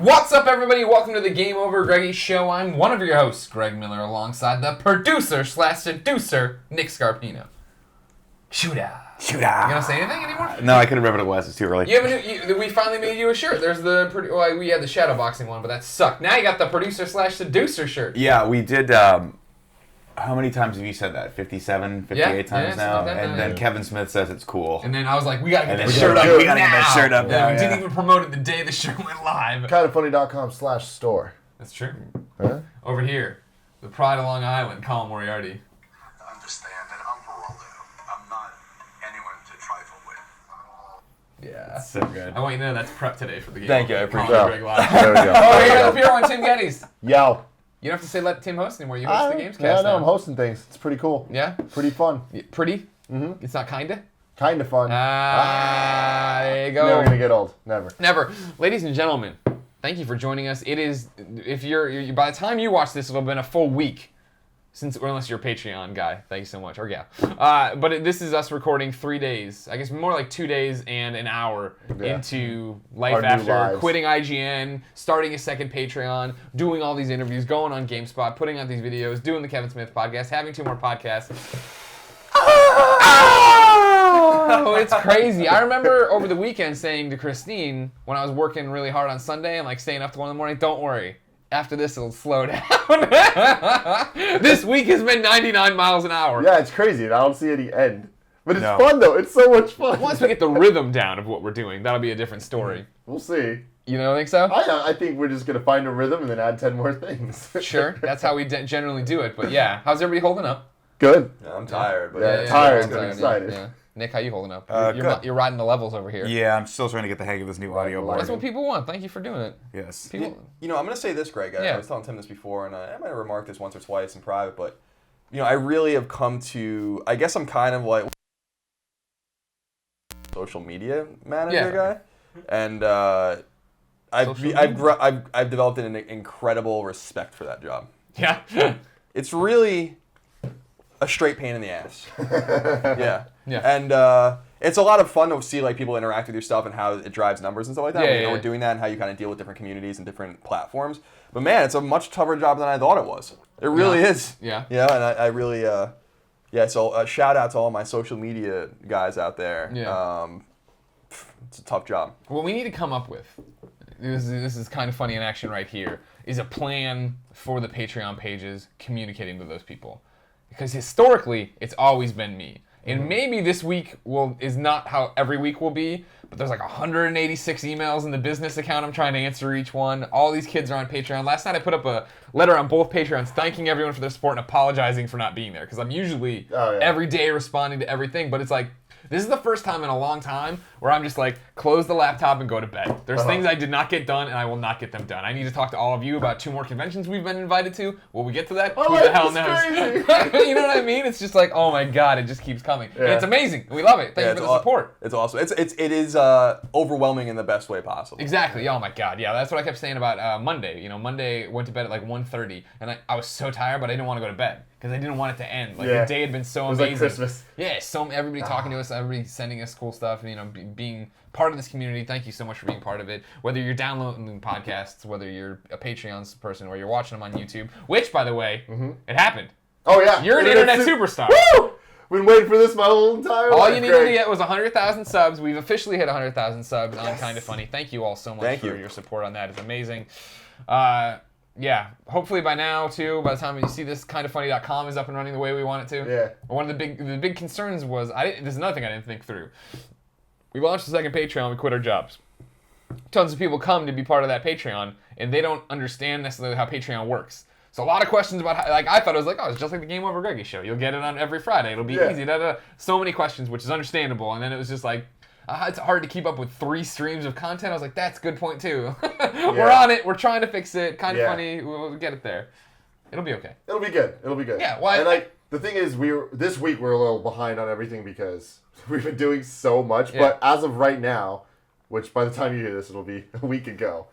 What's up, everybody? Welcome to the GameOverGreggy show. I'm one of your hosts, Greg Miller, alongside the producer/seducer, Nick Scarpino. Shooter. You gonna say anything anymore? No, I couldn't remember what it was. It's too early. You have a new, we finally made you a shirt. There's the we had the shadowboxing one, but that sucked. Now you got the producer/seducer shirt. Yeah, we did. How many times have you said that? 57, 58 times now? And then Kevin Smith says it's cool. And then I was like, we gotta get that shirt up. We gotta get that shirt up now. We didn't even promote it the day the shirt went live. Kindoffunny.com/store. That's true. Huh? Over here, the pride of Long Island, Colin Moriarty. Understand that I'm Geraldo. I'm not anyone to trifle with. Yeah. That's so good. I want you to know that's prep today for the game. Thank you, I appreciate Colin it. Greg Live. There we go. Oh, here the pure one, Tim Gettys. Yo. You don't have to say let Tim host anymore. You host the Gamescast Yeah, no, now. I'm hosting things. It's pretty cool. Yeah? Pretty fun. Pretty? Mm-hmm. It's not kinda? Kind of fun. There you go. Never gonna get old. Never. Never. Ladies and gentlemen, thank you for joining us. It is, if you're by the time you watch this, it'll have been a full week. Or unless you're a Patreon guy. Thank you so much. Or yeah. But this is us recording 3 days. I guess more like 2 days and an hour into life Our new after lives. quitting IGN, starting a second Patreon, doing all these interviews, going on GameSpot, putting out these videos, doing the Kevin Smith podcast, having 2 more podcasts. Oh, it's crazy. I remember over the weekend saying to Christine, when I was working really hard on Sunday and like staying up to 1 in the morning, don't worry. After this, it'll slow down. This week has been 99 miles an hour. Yeah, it's crazy. And I don't see any end. But it's fun, though. It's so much fun. Once we get the rhythm down of what we're doing, that'll be a different story. We'll see. You don't think so? I think we're just going to find a rhythm and then add 10 more things. Sure. That's how we generally do it. But yeah, how's everybody holding up? Good. Yeah, I'm tired. But Yeah, tired, I'm but excited. Yeah. Nick, how you holding up? Good. You're riding the levels over here. Yeah, I'm still trying to get the hang of this new audio board. That's what people want. Thank you for doing it. Yes. People, You know, I'm going to say this, Greg. I was telling Tim this before, and I might have remarked this once or twice in private, but, you know, I really have come to, I guess I'm kind of like social media manager guy. And I've developed an incredible respect for that job. Yeah. It's really a straight pain in the ass. Yeah. And it's a lot of fun to see like people interact with your stuff and how it drives numbers and stuff like that. We're doing that and how you kind of deal with different communities and different platforms. But man, it's a much tougher job than I thought it was. It really is. Yeah. Yeah, and I really, so shout out to all my social media guys out there. Yeah. It's a tough job. What we need to come up with, this is kind of funny in action right here, is a plan for the Patreon pages communicating to those people. Because historically, it's always been me. And maybe this week is not how every week will be, but there's like 186 emails in the business account I'm trying to answer each one. All these kids are on Patreon. Last night I put up a letter on both Patreons thanking everyone for their support and apologizing for not being there. Because I'm usually every day responding to everything, but it's like, this is the first time in a long time where I'm just like, close the laptop and go to bed. There's things I did not get done, and I will not get them done. I need to talk to all of you about 2 more conventions we've been invited to. Will we get to that? Who the hell knows? You know what I mean? It's just like, oh my god, it just keeps coming. And it's amazing. We love it. Thank you for the support. It's awesome. It is overwhelming in the best way possible. Exactly. Oh my god. Yeah, that's what I kept saying about Monday. You know, Monday went to bed at like 1:30, and I was so tired, but I didn't want to go to bed. Because I didn't want it to end. Like the day had been so amazing. It was like Christmas. Yeah, everybody talking to us, everybody sending us cool stuff, you know, being part of this community. Thank you so much for being part of it. Whether you're downloading podcasts, whether you're a Patreon person, or you're watching them on YouTube, which, by the way, it happened. Oh, yeah. You're an internet superstar. Woo! Been waiting for this my whole entire life. All you needed to get was 100,000 subs. We've officially hit 100,000 subs on Kinda Funny. Thank you all so much for your support on that. It's amazing. Yeah, hopefully by now, too, by the time you see this, kindoffunny.com is up and running the way we want it to. Yeah. One of the big concerns was, this is another thing I didn't think through. We launched the second Patreon, we quit our jobs. Tons of people come to be part of that Patreon, and they don't understand necessarily how Patreon works. So a lot of questions about how, like, I thought it was like, oh, it's just like the GameOverGreggy show. You'll get it on every Friday. It'll be easy. So many questions, which is understandable. And then it was just like, it's hard to keep up with 3 streams of content. I was like, that's a good point, too. We're on it. We're trying to fix it. Kind of funny. We'll get it there. It'll be okay. It'll be good. It'll be good. Yeah. Well, and like the thing is, this week we're a little behind on everything because we've been doing so much. Yeah. But as of right now, which by the time you hear this, it'll be a week ago.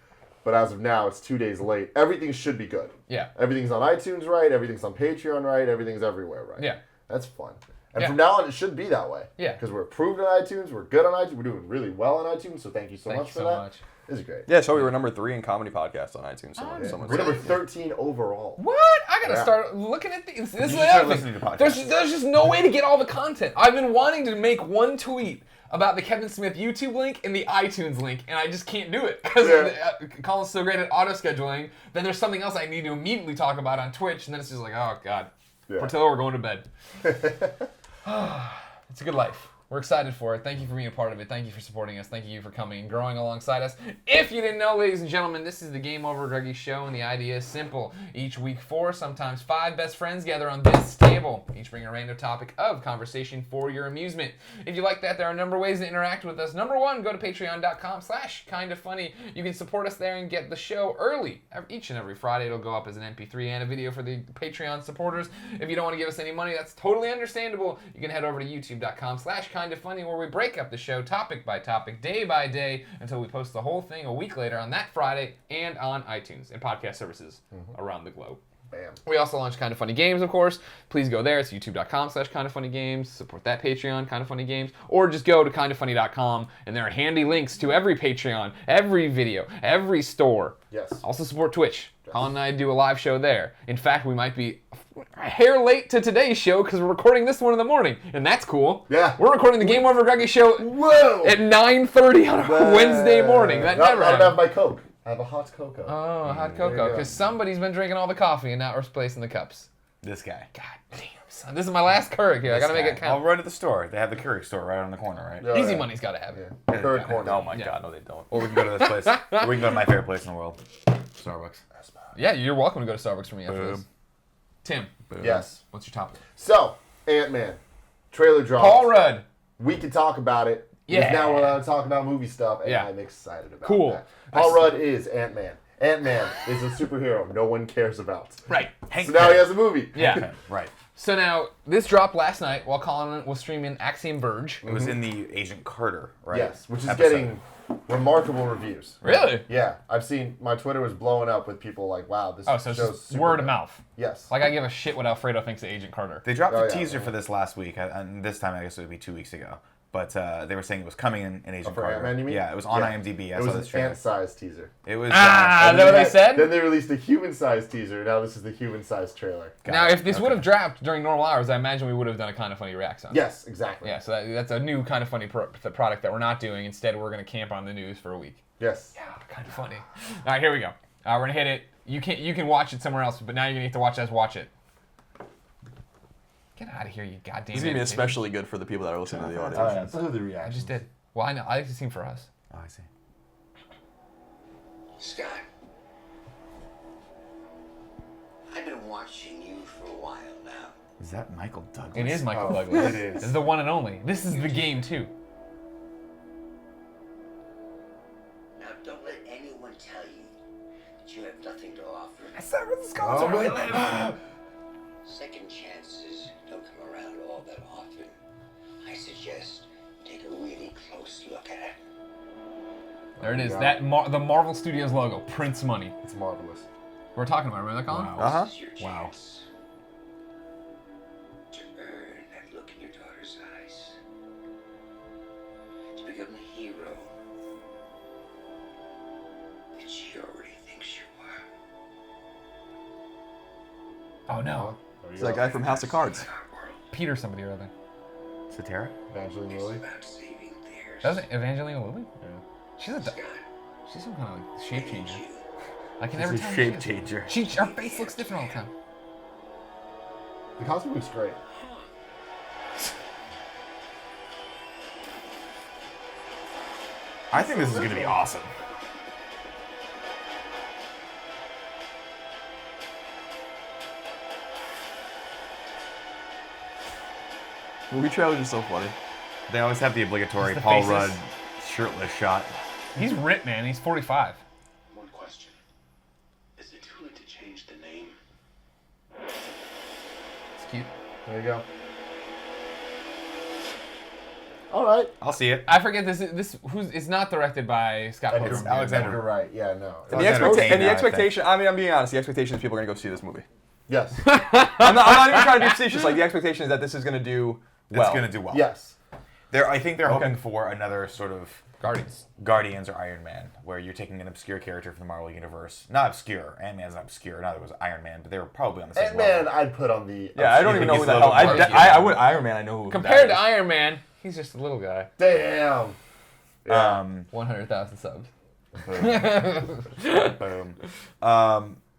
But as of now, it's 2 days late. Everything should be good. Yeah. Everything's on iTunes right. Everything's on Patreon right. Everything's everywhere right. Yeah. That's fun. And from now on, it should be that way. Yeah. Because we're approved on iTunes, we're good on iTunes, we're doing really well on iTunes, so thank you so much for that. Much. This is great. Yeah, so we were number 3 in comedy podcasts on iTunes. We're number 13 overall. What? I gotta start looking at these. This is listening to podcasts. There's just no way to get all the content. I've been wanting to make one tweet about the Kevin Smith YouTube link and the iTunes link, and I just can't do it because Colin's so great at auto-scheduling. Then there's something else I need to immediately talk about on Twitch, and then it's just like, oh, God. Portillo, we're going to bed. It's a good life. We're excited for it. Thank you for being a part of it. Thank you for supporting us. Thank you for coming and growing alongside us. If you didn't know, ladies and gentlemen, this is the Game Over Greggy show, and the idea is simple. Each week, 4, sometimes 5 best friends gather on this table. Each bring a random topic of conversation for your amusement. If you like that, there are a number of ways to interact with us. Number 1, go to patreon.com/kindafunny. You can support us there and get the show early. Each and every Friday, it'll go up as an MP3 and a video for the Patreon supporters. If you don't want to give us any money, that's totally understandable. You can head over to youtube.com/kindafunny, where we break up the show topic by topic, day by day, until we post the whole thing a week later on that Friday and on iTunes and podcast services around the globe. Bam. We also launch Kinda Funny Games, of course. Please go there. It's youtube.com/kindafunnygames. Support that Patreon, Kinda Funny Games. Or just go to kindafunny.com, and there are handy links to every Patreon, every video, every store. Yes. Also support Twitch. Colin and I do a live show there. In fact, we might be a hair late to today's show because we're recording this one in the morning, and that's cool. Yeah. We're recording the Game Over Greggy show at 9:30 on a Wednesday morning. That never I happens. have my Coke. I have a hot cocoa. Oh, hot cocoa. Because somebody's been drinking all the coffee and not replacing the cups. This guy. God damn, son. This is my last Keurig here. I gotta make it count. I'll run to the store. They have the Keurig store right on the corner, right? Yeah, Easy Money's gotta have it. Yeah. Third corner. Oh my God, no they don't. Or we can go to this place. Or we can go to my favorite place in the world. Starbucks. Yeah, you're welcome to go to Starbucks for me after this. Tim. Yes. What's your topic? So, Ant-Man. Trailer dropped. Paul Rudd. We can talk about it. Yeah. Because now we're allowed to talk about movie stuff, and Yeah. I'm excited about Cool. that. Paul Rudd is Ant-Man. Ant-Man is a superhero no one cares about. Right. So now he has a movie. Yeah. Right. So now, this dropped last night while Colin was streaming Axiom Verge. It was in the Agent Carter, right? Yes, which is episode. getting remarkable reviews. Really? Yeah, I've seen, my Twitter was blowing up with people like, wow, this Oh, so it's show's just super word good. of mouth. Yes. Like I give a shit what Alfredo thinks of Agent Carter. They dropped Oh, a yeah, teaser yeah. for this last week, and this time I guess it would be 2 weeks ago. But they were saying it was coming in Agent For Carter. Ant-Man, you mean? Yeah, it was on Yeah. IMDb. I It saw was this an trailer. ant-sized teaser. It was. Is that what they said? Then they released a human-sized teaser. Now this is the human-sized trailer. Now, if this would have dropped during normal hours, I imagine we would have done a Kind of Funny reaction. Yes, exactly. Yeah, so that's a new Kind of Funny product that we're not doing. Instead, we're going to camp on the news for a week. Yes. Yeah, Kind of Funny. All right, here we go. We're going to hit it. You can watch it somewhere else, but now you're going to have to watch us watch it. Get out of here, you goddamn This is going to be especially good for the people that are listening to the audio. Alright, so the I reaction. just did. Well, I know. I like to sing for us. Oh, I see. Scott, I've been watching you for a while now. Is that Michael Douglas? It is Michael Oh, Douglas. it is. This is the one and only. This is the game, too. Now, don't let anyone tell you that you have nothing to offer. Oh, man. Second chances don't come around all that often. I suggest take a really close look at it. There it is. God. That the Marvel Studios logo. Prince money. It's marvelous. We're talking about it, remember that, Colin? Uh-huh. This is your chance to earn that look in your daughter's eyes. To become the hero that she already thinks you are. Oh, no. It's that guy from House of Cards. Our world Peter somebody or other. Satara? Evangeline is Lilly. about saving theirs. That was Evangelina Lilly? Yeah. She's she's some kind of like shape changer. I can He's never a tell. who shape she is. changer. Her face looks different all the time. The costume looks great. I think this is going to be awesome. Movie trailers are so funny. They always have the obligatory Just the Paul faces. Rudd shirtless shot. He's ripped, man. He's 45. One question. Is it too late to change the name? It's cute. There you go. All right. I'll see it. I forget this. It's not directed by Scott Edgar, Pilgrim. Alexander. Wright. Yeah, no. And the expectation, I mean, I'm being honest, the expectation is people are going to go see this movie. Yes. I'm not even trying to be facetious. Like, the expectation is that this is going to do It's going to do well. Yes. I think they're hoping for another sort of Guardians or Iron Man, where you're taking an obscure character from the Marvel Universe. Not obscure. Ant-Man's not obscure. Neither was Iron Man, but they were probably on the same level. Ant-Man, I'd put on the... Yeah, I don't even know who the hell... I would Iron Man, I know who Compared to Iron Man, he's just a little guy. Damn. Yeah. 100,000 subs. Boom.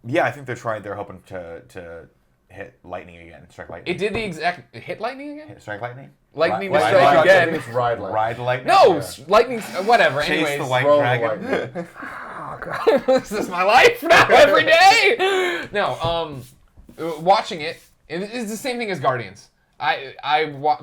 Yeah, I think they're hoping to hit lightning again. Strike lightning. It did the exact... Hit lightning again? Strike lightning? Lightning to Ride strike lightning. I again. think it's ride lightning. Ride lightning? No! Yeah. Lightning... Whatever, Chase anyways. the white Throw the dragon. lightning. Oh, God. This is my life now every day! No, watching it's the same thing as Guardians.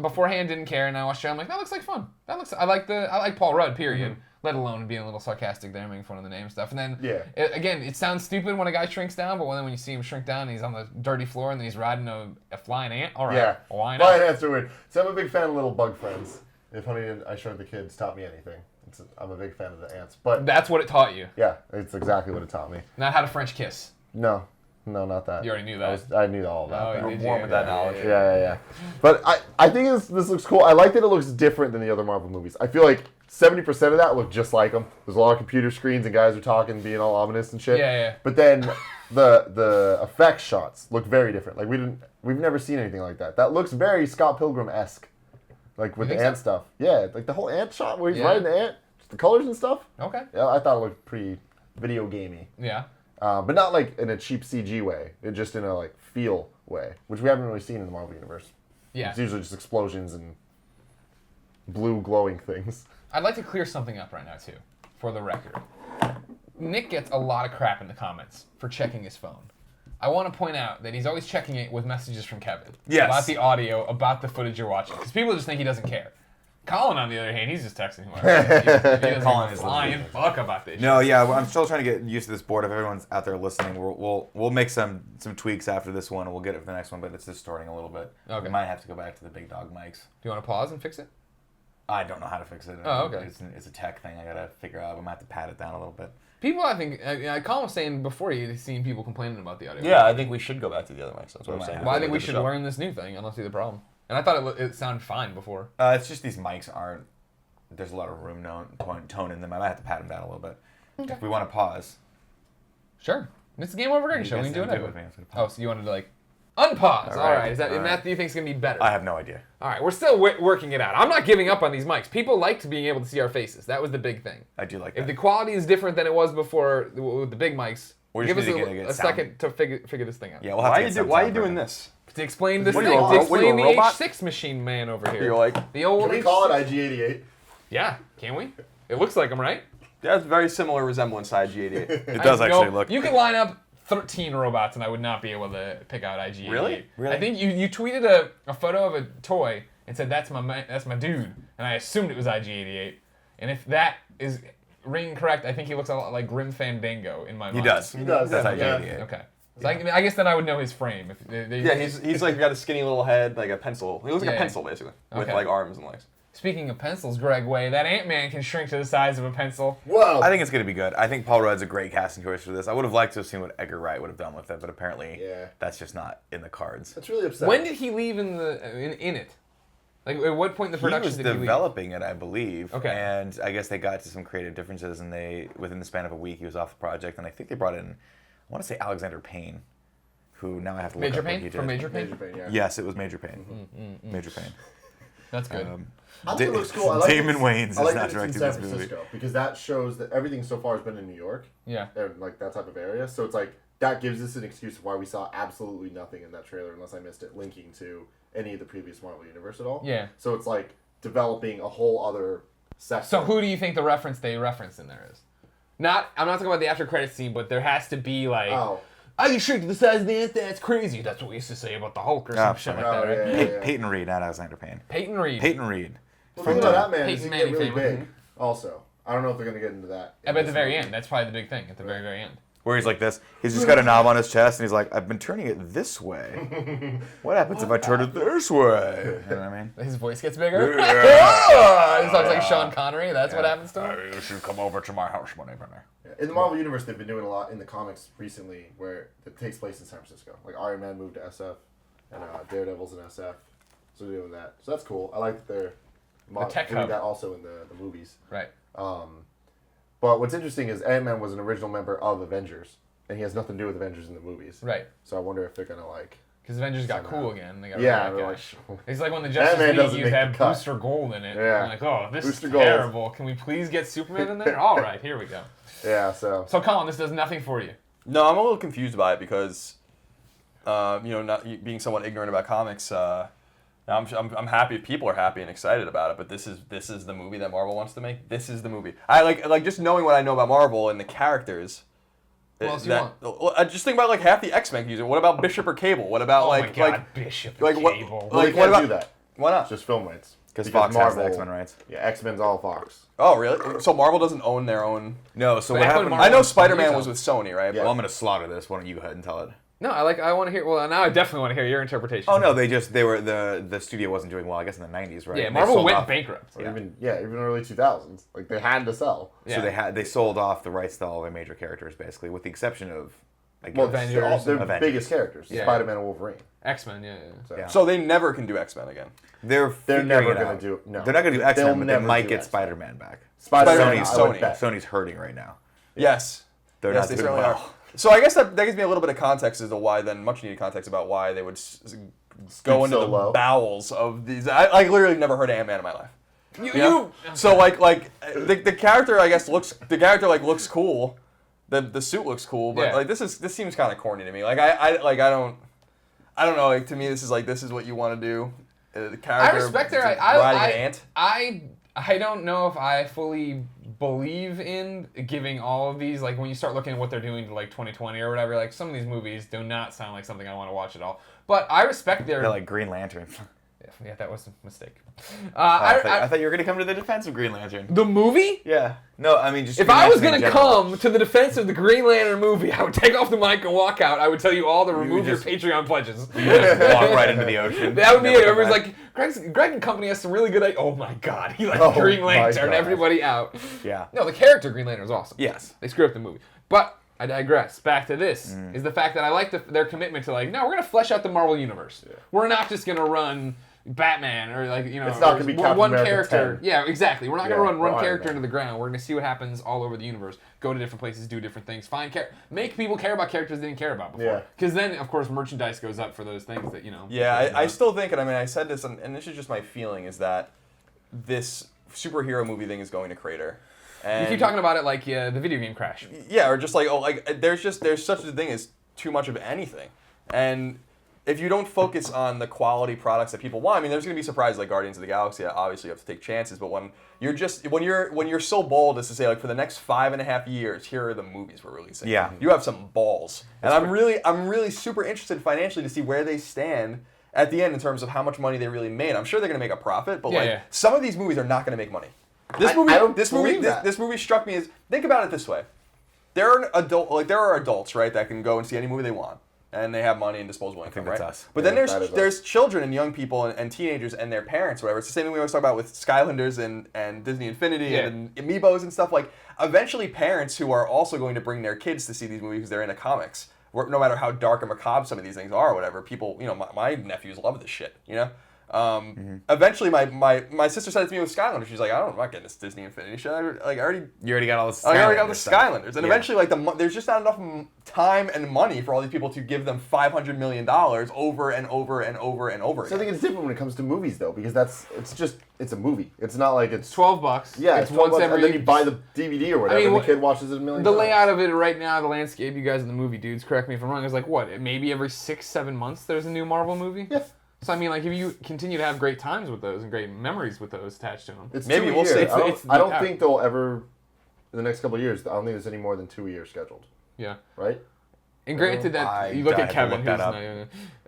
Beforehand didn't care, and I watched it. I'm like, that looks like fun. I like Paul Rudd, period. Let alone being a little sarcastic there, making fun of the name stuff. And then, again, it sounds stupid when a guy shrinks down, but when you see him shrink down and he's on the dirty floor and then he's riding a flying ant, all right, Yeah. why not? Flying ants are weird. So I'm a big fan of Little Bug Friends. If Honey and I Shrunk the Kids taught me anything, I'm a big fan of the ants. But That's what it taught you, yeah, it's exactly what it taught me. not how to French kiss. No, not that. You already knew that. I knew all that. Oh, but- did warm you? with that knowledge. Yeah. But I think this looks cool. I like that it looks different than the other Marvel movies. I feel like 70% of that look just like them. There's a lot of computer screens and guys are talking, being all ominous and shit. Yeah. But then the effects shots look very different. Like we've never seen anything like that. That looks very Scott Pilgrim-esque. Like with You the think ant so? stuff. Yeah, like the whole ant shot where he's Yeah. riding the ant, just the colors and stuff. Okay. Yeah, I thought it looked pretty video gamey. Yeah. But not like in a cheap CG way. It just in a like feel way, which we haven't really seen in the Marvel universe. Yeah. It's usually just explosions and blue glowing things. I'd like to clear something up right now, too, for the record. Nick gets a lot of crap in the comments for checking his phone. I want to point out that he's always checking it with messages from Kevin. Yes. About the audio, about the footage you're watching. Because people just think he doesn't care. Colin, on the other hand, he's just texting whoever. He doesn't Colin give is a flying legit. fuck about this No, shit. yeah, well, I'm still trying to get used to this board. If everyone's out there listening, we'll make some tweaks after this one, and we'll get it for the next one. But it's just starting a little bit. Okay. We might have to go back to the big dog mics. Do you want to pause and fix it? I don't know how to fix it. Oh, okay. It's a tech thing. I gotta figure out. I'm gonna have to pat it down a little bit. People, I think, Colin was saying before he'd seen people complaining about the audio. Yeah, I think we should go back to the other mics. That's what I'm saying. Well, I think we Did the should show. learn this new thing. I don't see the problem. And I thought it sounded fine before. It's just these mics aren't. There's a lot of room tone in them. I might have to pat them down a little bit. Okay. If we want to pause. Sure. It's a GameOverGreggy You show. We guys can do didn't it. with me. Oh, so you wanted to like unpause. All right. Is that All and right. that do you think is going to be better? I have no idea. All right. We're still working it out. I'm not giving up on these mics. People liked being able to see our faces. That was the big thing. I do like If that. the quality is different than it was before with the big mics, We give just us need to get a sound. second to figure this thing out. Yeah, we'll have to get some Why are you sound doing for it. this? To explain this What thing. are you, To a- what are you, explain a the robot? H6 machine man over here. You're like, the old Can we H6. call it IG-88? Yeah. Can we? It looks like them, right? that's very similar resemblance to IG-88. It does I actually know- look. You could line up 13 robots and I would not be able to pick out IG. Really? Really? I think you tweeted a photo of a toy and said that's my dude, and I assumed it was IG-88. And if that is ringing correct, I think he looks a lot like Grim Fandango in my mind. He does. He does. That's yeah. IG-88. Okay. So I guess then I would know his frame. Yeah, he's like got a skinny little head, like a pencil. He looks like Yeah. a pencil basically, with Okay. like arms and legs. Speaking of pencils, Greg Way, that Ant-Man can shrink to the size of a pencil. Whoa. I think it's going to be good. I think Paul Rudd's a great casting choice for this. I would have liked to have seen what Edgar Wright would have done with it, but apparently that's just not in the cards. That's really upsetting. When did he leave in it? Like, at what point in the production He was did he leave? developing it, I believe. Okay. And I guess they got to some creative differences, and within the span of a week, he was off the project. And I think they brought in, I want to say Alexander Payne, who now I have to look Major up what he Payne? did. From Major Payne? Major Payne, yeah. Yes, it was Major Payne. Major Payne. That's good. I think it looks cool. I like Damon it's- Wayans is I like not that it's in directing San this movie. Francisco because that shows that everything so far has been in New York Yeah. and like that type of area. So it's like that gives us an excuse of why we saw absolutely nothing in that trailer unless I missed it linking to any of the previous Marvel universe at all. Yeah. So it's like developing a whole other sector. So who do you think the reference they reference in there is? I'm not talking about the after credits scene, but there has to be like, I can shrink to the size of the ant. That's crazy. That's what we used to say about the Hulk or some shit like that, right? yeah. Peyton Reed, not Alexander Payne. Peyton Reed. Payton Reed. Well, the thing about that man is Peyton he can get Manning really fame. big. Also, I don't know if they're gonna get into that. I bet at the very end. That's probably the big thing. At the very, very end. Where he's like this. He's just got a knob on his chest, and he's like, I've been turning it this way. What happens if I turn it this way? You know what I mean? His voice gets bigger. Yeah. He sounds like Sean Connery. That's what happens to him. You should come over to my house whenever. In the Marvel universe, they've been doing a lot in the comics recently where it takes place in San Francisco. Like Iron Man moved to SF, and Daredevil's in SF. So they're doing that. So that's cool. I like that they're tech doing hub. that also in the movies. Right. But what's interesting is Ant-Man was an original member of Avengers, and he has nothing to do with Avengers in the movies. Right. So I wonder if they're gonna like. Because Avengers got cool again. They got Yeah, rid of they're that like. guy. It's like when the Justice Ant-Man League doesn't used to make have the cut. Booster Gold in it. Yeah. I'm like, oh, this Booster is Gold. terrible. Can we please get Superman in there? All right, here we go. Yeah. So. So, Colin, this does nothing for you. No, I'm a little confused by it because, not being somewhat ignorant about comics. I'm happy people are happy and excited about it, but this is the movie that Marvel wants to make. This is the movie. I like just knowing what I know about Marvel and the characters. What else you want? Well, I just think about like half the X-Men use it. What about Bishop or Cable? What about Oh my God, Bishop like and what- Cable. Well, they like, can't what do about- that. Why not? It's just film rights. Because Fox has the X-Men rights. Yeah, X-Men's all Fox. Oh, really? So Marvel doesn't own their own. No, so But what I put happened? Marvel- I know Spider-Man Marvel- was with Sony, right? Yeah. Well, I'm going to slaughter this. Why don't you go ahead and tell it? No, I want to hear. Well, now I definitely want to hear your interpretation. Oh no, the studio wasn't doing well. I guess in the '90s, right? Yeah, They Marvel sold went off- bankrupt. Or even early 2000s. Like they had to sell. Yeah. So they sold off the rights to all their major characters, basically, with the exception of Well, Avengers. their Avengers. biggest characters, Yeah. Spider-Man and Wolverine. X-Men, yeah. So. Yeah. So they never can do X-Men again. They're They're figuring never it gonna out. do- no. They're not going to do They'll X-Men, but they never might do get X-Men. Spider-Man back. Spider-Man, Sony's- I would bet. Sony's hurting right now. Yes. They're Yes, not they doing certainly well. are. So I guess that gives me a little bit of context as to why, then much needed context about why they would go into so the low. bowels of these. I literally never heard of Ant-Man in my life. So like the character I guess looks cool. The suit looks cool, but Yeah. like this seems kind of corny to me. Like I don't know. Like to me this is what you want to do. The character I respect their. riding an ant. I don't know if I fully believe in giving all of these. Like when you start looking at what they're doing to like 2020 or whatever, like some of these movies do not sound like something I want to watch at all. But I respect their. They're like Green Lantern. Yeah, that was a mistake. I thought you were going to come to the defense of Green Lantern. The movie? Yeah. No, I mean just. If Green I was Lantern going in to general. come to the defense of the Green Lantern movie, I would take off the mic and walk out. I would tell you all to remove your just- Patreon pledges. walk right into the ocean. That would be Never it. come Everyone's back. like, Greg and company has some really good. Oh my God, he Oh Green my Lantern. God. Everybody out. Yeah. No, the character Green Lantern is awesome. Yes. They screw up the movie. But I digress. Back to this is the fact that I like their commitment to like, no, we're gonna flesh out the Marvel universe. Yeah. We're not just gonna run Batman or like It's not gonna be Captain one America character. 10. Yeah, exactly. We're not gonna Yeah, run one or Iron character Man. into the ground. We're gonna see what happens all over the universe. Go to different places, do different things, make people care about characters they didn't care about before. Yeah. Because then, of course, merchandise goes up for those things that Yeah, I still think, and I mean, I said this, and this is just my feeling, is that this superhero movie thing is going to crater. And you keep talking about it like the video game crash. yeah, or just like there's such a thing as too much of anything, and if you don't focus on the quality products that people want, I mean, there's gonna be surprises like Guardians of the Galaxy. Obviously, you have to take chances, but when you're so bold as to say like for the next 5.5 years, here are the movies we're releasing. Yeah. You have some balls, and I'm really super interested financially to see where they stand at the end in terms of how much money they really made. I'm sure they're gonna make a profit, but some of these movies are not gonna make money. This movie struck me as, think about it this way. There are adults, right, that can go and see any movie they want, and they have money and disposable income, that's right? us. But Yeah, then that is there's us. children and young people and teenagers and their parents, whatever. It's the same thing we always talk about with Skylanders and Disney Infinity and Amiibos and stuff. Like, eventually parents who are also going to bring their kids to see these movies because they're into comics, no matter how dark and macabre some of these things are or whatever, people, my nephews love this shit, Eventually, my sister said it to me with Skylanders. She's like, I'm not getting this Disney Infinity shit. You already got all this. I already got the Skylanders, and Yeah. eventually, there's just not enough time and money for all these people to give them $500 million over and over and over and over So I again. think it's different when it comes to movies though, because it's a movie. It's not like it's $12. Yeah, it's $12 once bucks, every. and then you buy the DVD or whatever, and the kid watches it a million The times. layout of it right now, the landscape, you guys in the movie dudes, correct me if I'm wrong, is like what? Maybe every 6-7 months there's a new Marvel movie? Yeah. So I mean, like if you continue to have great times with those and great memories with those attached to them. It's Maybe 2 a we'll year. see. I don't think they'll ever, in the next couple of years, I don't think there's any more than 2 a year scheduled. Yeah. Right? And granted that I you look at have to Kevin, look who's that up.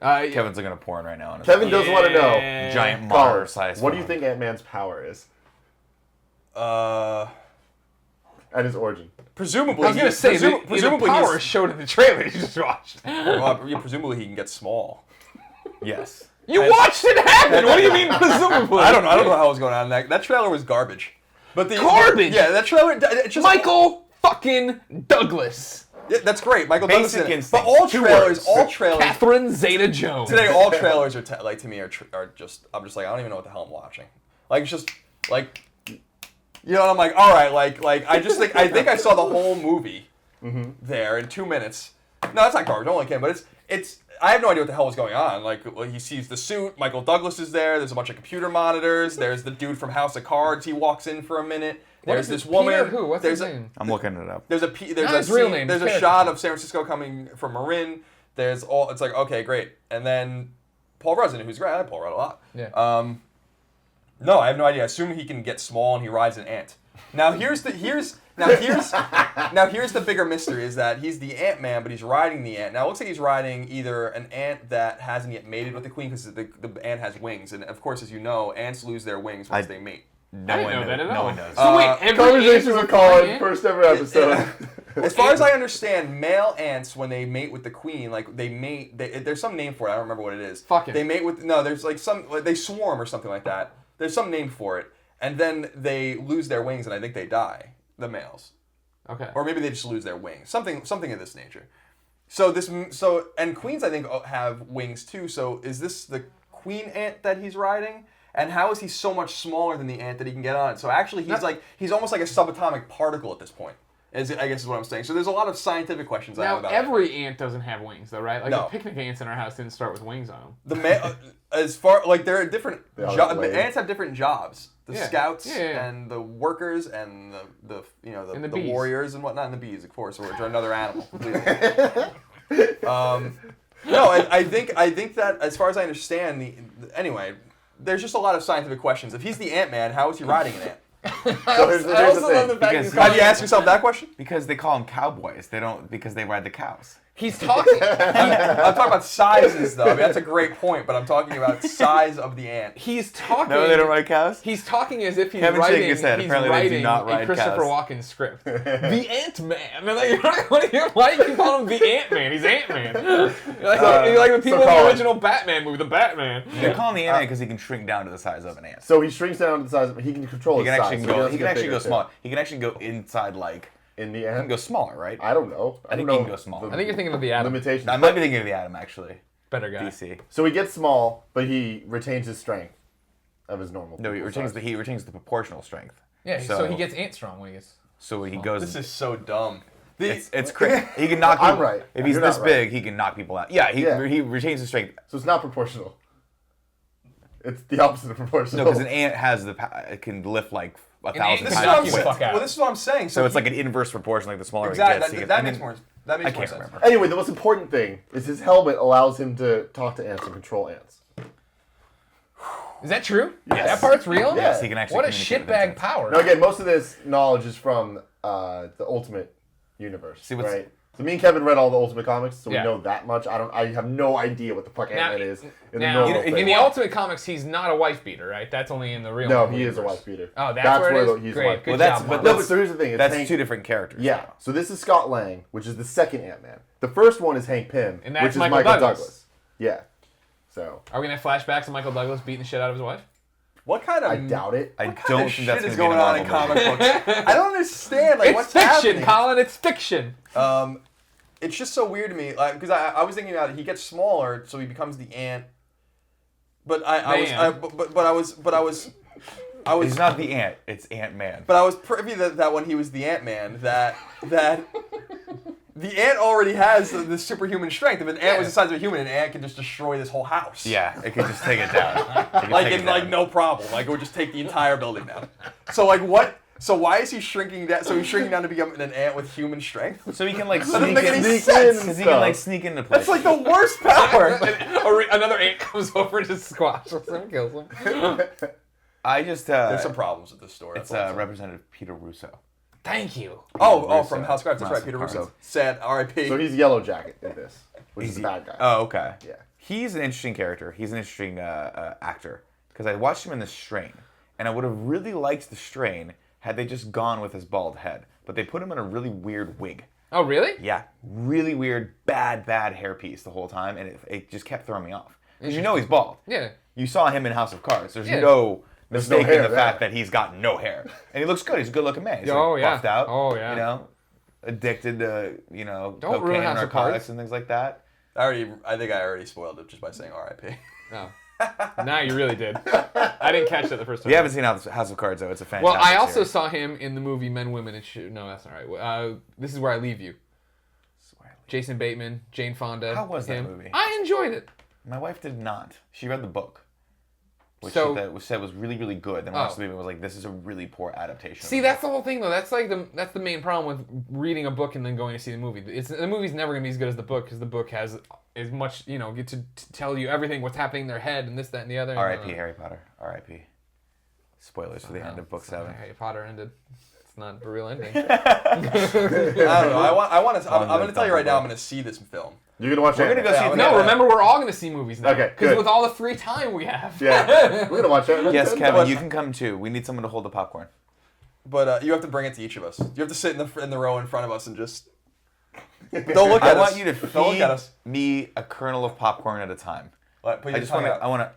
not, Kevin's looking to porn right now. On his Kevin phone. does want to know. Giant Colin, monitor size. what do you phone. think Ant-Man's power is? Uh, And his origin? presumably, I was gonna say presumably the power he's- showed in the trailer you just watched. presumably he can get small. Yes. You watched it happen. What do you mean presumably? I don't know how it was going on. That trailer was garbage. But the Garbage? Yeah, that trailer. It just Michael fucking Douglas. Yeah, that's great. Michael Douglas. Basic But Instinct. all Two trailers, words. Catherine Zeta-Jones. today, all trailers are like to me are just. I'm just like I don't even know what the hell I'm watching. Like it's just like, you know, I'm like all right, like I just think I saw the whole movie there in 2 minutes. No, that's not garbage. I only can, but it's. I have no idea what the hell was going on. Like he sees the suit. Michael Douglas is there. There's a bunch of computer monitors. There's the dude from House of Cards. He walks in for a minute. There's this woman. Peter who? What's his name? I'm looking it up. There's a his real name, There's his a character shot name. of San Francisco coming from Marin. There's all. It's like okay, great. And then Paul Rudd, who's great. I like Paul Rudd a lot. Yeah. No, I have no idea. I assume he can get small and he rides an ant. Now here's the bigger mystery is that he's the Ant-Man, but he's riding the ant. Now it looks like he's riding either an ant that hasn't yet mated with the queen because the ant has wings, and of course, as you know, ants lose their wings once they mate. I didn't know that at all. No one knows. So wait, every ant Conversations is a with Colin, ant? first ever episode. As far as I understand, male ants when they mate with the queen, like they mate. There's some name for it. I don't remember what it is. Fucking. They mate with There's like they swarm or something like that. There's some name for it, and then they lose their wings, and I think they die. The males. Okay. Or maybe they just lose their wings. Something of this nature. And queens I think have wings too. So is this the queen ant that he's riding? And how is he so much smaller than the ant that he can get on? So actually he's almost like a subatomic particle at this point. I guess is what I'm saying. So there's a lot of scientific questions I have Now about every ant doesn't have wings though, right? Like No. the picnic ants in our house didn't start with wings on them. as far like there are different all jobs. blade. Ants have different jobs. The Yeah. scouts Yeah. and the workers and the And the the bees. warriors and whatnot, and the bees, of course, which are another animal. No, I think that as far as I understand, anyway, there's just a lot of scientific questions. If he's the Ant-Man, how is he riding an ant? So here's the thing. Because Have you asked yourself that question? Because they call them cowboys. They don't because they ride the cows. He's talking. I'm talking about sizes, though. I mean, that's a great point, but I'm talking about size of the ant. He's talking. No, they don't ride cows. He's talking as if he's Kevin writing. shaking his head. He's Apparently they do writing not a ride Christopher cows. Walken script. The Ant-Man. And like, why do you call him the Ant-Man? He's Ant-Man. You're like the people in the Colin- original Batman movie, the Batman. They call him the Ant-Man because he can shrink down to the size of an ant. So he shrinks down to the size. He can control He his can size. actually so go. doesn't He can get actually bigger, go too. small. He can actually go inside like. In the He can end, go smaller, right? I don't know. I think don't he know can go small. I think you're thinking of the Atom. limitations. I might be thinking of the Atom actually. Better guy. DC. So he gets small, but he retains his strength of his normal. No, he size. retains the proportional strength. Yeah, so he gets ant strong when he gets. So he goes. This is so dumb. It's crazy. He can knock. I'm people, right. If he's You're this not right. big, he can knock people out. Yeah, he retains the strength. So it's not proportional. It's the opposite of proportional. No, because an ant has it can lift like 1,000 ant This is can what knock I'm you times. the fuck saying. out. Well, this is what I'm saying. So it's like an inverse proportion. Like the smaller exactly. he gets, he gets. That makes more. That makes I more can't sense. remember. Anyway, the most important thing is his helmet allows him to talk to ants and control ants. Is that true? Yes. That part's real? Yes, he can actually What a communicate with shitbag ants. power. Now again, most of this knowledge is from the Ultimate Universe. See, what's- right? So me and Kevin read all the Ultimate comics, so Yeah. we know that much. I have no idea what the fuck Now- Ant-Man is in the Now, normal in thing. the Ultimate Comics, he's not a wife beater, right? That's only in the real. No, Marvel he is a universe. wife beater. Oh, that's where it is? he's Great, a wife good beater. Well, that's job, but Marvel. No, but so here's the thing. It's That's Hank, two different characters. Yeah. though. So this is Scott Lang, which is the second Ant-Man. The first one is Hank Pym, And that's which is Michael Michael Douglas. Douglas. Yeah. So Are we gonna have flashbacks of Michael Douglas beating the shit out of his wife? What kind of? I doubt it. I What kind don't of think shit that's is gonna be going on in Marvel movie. comic books? I don't understand. Like It's what's fiction, happening? Colin. It's fiction. It's just so weird to me, like because I was thinking about it. He gets smaller, so he becomes the ant. But I was He's not the ant. It's Ant-Man. But I was privy that when he was the Ant-Man, that the ant already has the superhuman strength. If an ant was the size of a human, an ant can just destroy this whole house. Yeah, it could just take it down. It could Like take in it like down. no problem. Like it would just take the entire building down. So like what? So why is he shrinking down? So he's shrinking down to become an ant with human strength? So he can like doesn't sneak make any in. sense. Because he can like sneak into places. That's like the worst power. Another ant comes over to squash him and kills him. I just. There's some problems with this story. It's that's all I'm saying. Representative Peter Russo. Thank you. Oh, Russo. from House of Cards. That's House right. of Peter Cards. Russo. Sad. R.I.P. So he's Yellow Jacket in this, which is He's the bad guy. Oh, okay. Yeah. He's an interesting character. He's an interesting actor because I watched him in The Strain, and I would have really liked The Strain had they just gone with his bald head, but they put him in a really weird wig. Oh, really? Yeah, really weird, bad hairpiece the whole time, and it just kept throwing me off. Because you know he's bald. Yeah. You saw him in House of Cards. There's Yeah. no mistaking hair the there. fact that he's got no hair, and he looks good. He's a good-looking man. He's Oh, like yeah. buffed out. Oh, yeah. You know, addicted to Don't cocaine ruin and House of narcotics Cards. and things like that. I think I already spoiled it just by saying R.I.P. No. Now you really did. I didn't catch that the first time. If you haven't seen House of Cards, though, it's a fantastic Well, I also series. saw him in the movie Men, Women, and No, that's not right. This Is Where I Leave You. Jason Bateman, Jane Fonda. How was that him. movie? I enjoyed it. My wife did not. She read the book, which So- she said was really, really good. Then watched the movie and was like, this is a really poor adaptation. See, that's the whole thing, though. That's like that's the main problem with reading a book and then going to see the movie. The movie's never gonna be as good as the book because the book has as much, get to tell you everything, what's happening in their head, and this, that, and the other. R.I.P. Harry Potter. R.I.P. Spoilers for the end of book 7. Harry Potter ended. It's not a real ending. I don't know. I'm going to tell you right now, I'm going to see this film. You're gonna watch it. We're gonna go see it. No, remember, we're all gonna see movies now. Okay, Because good. with all the free time we have. Yeah, we're gonna watch it. Yes, Kevin, you can come too. We need someone to hold the popcorn. But you have to bring it to each of us. You have to sit in the row in front of us and just... Don't look at I us. want you to Don't look feed at us. me a kernel of popcorn at a time. Put your I just tongue want to. out. I want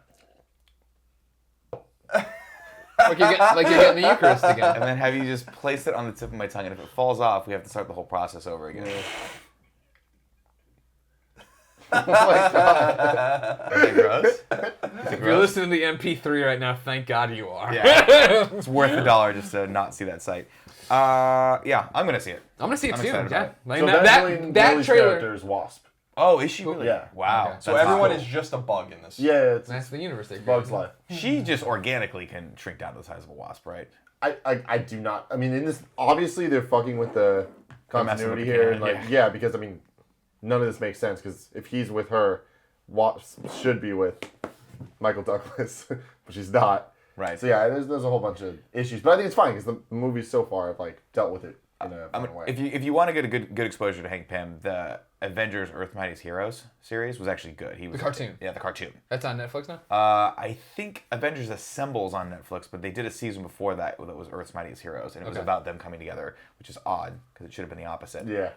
to. like you're getting the Eucharist again. And then have you just place it on the tip of my tongue, and if it falls off, we have to start the whole process over again. Okay, gross. If you're listening to the MP3 right now, thank God you are. Yeah, it's worth $1 just to not see that sight. Yeah, I'm gonna see it. I'm gonna see it I'm too. excited Yeah. about it. Like, So that Evangeline trailer. character is Wasp. Oh, is she really? Yeah. Wow. Okay. So That's everyone cool. is just a bug in this. Yeah, it's That's the universe they Bug's created. Life. She just organically can shrink down to the size of a wasp, right? I do not. I mean, in this, obviously they're fucking with the continuity with the here. canon, Like, yeah, because I mean, none of this makes sense. Because if he's with her, Wasp should be with Michael Douglas, but she's not. Right. So yeah, there's a whole bunch of issues, but I think it's fine because the movies so far have like dealt with it in a fun way. If you want to get a good exposure to Hank Pym, the Avengers: Earth's Mightiest Heroes series was actually good. He was The cartoon. Yeah, the cartoon. That's on Netflix now? I think Avengers Assembles on Netflix, but they did a season before that that was Earth's Mightiest Heroes, and it was Okay. about them coming together, which is odd because it should have been the opposite. Yeah.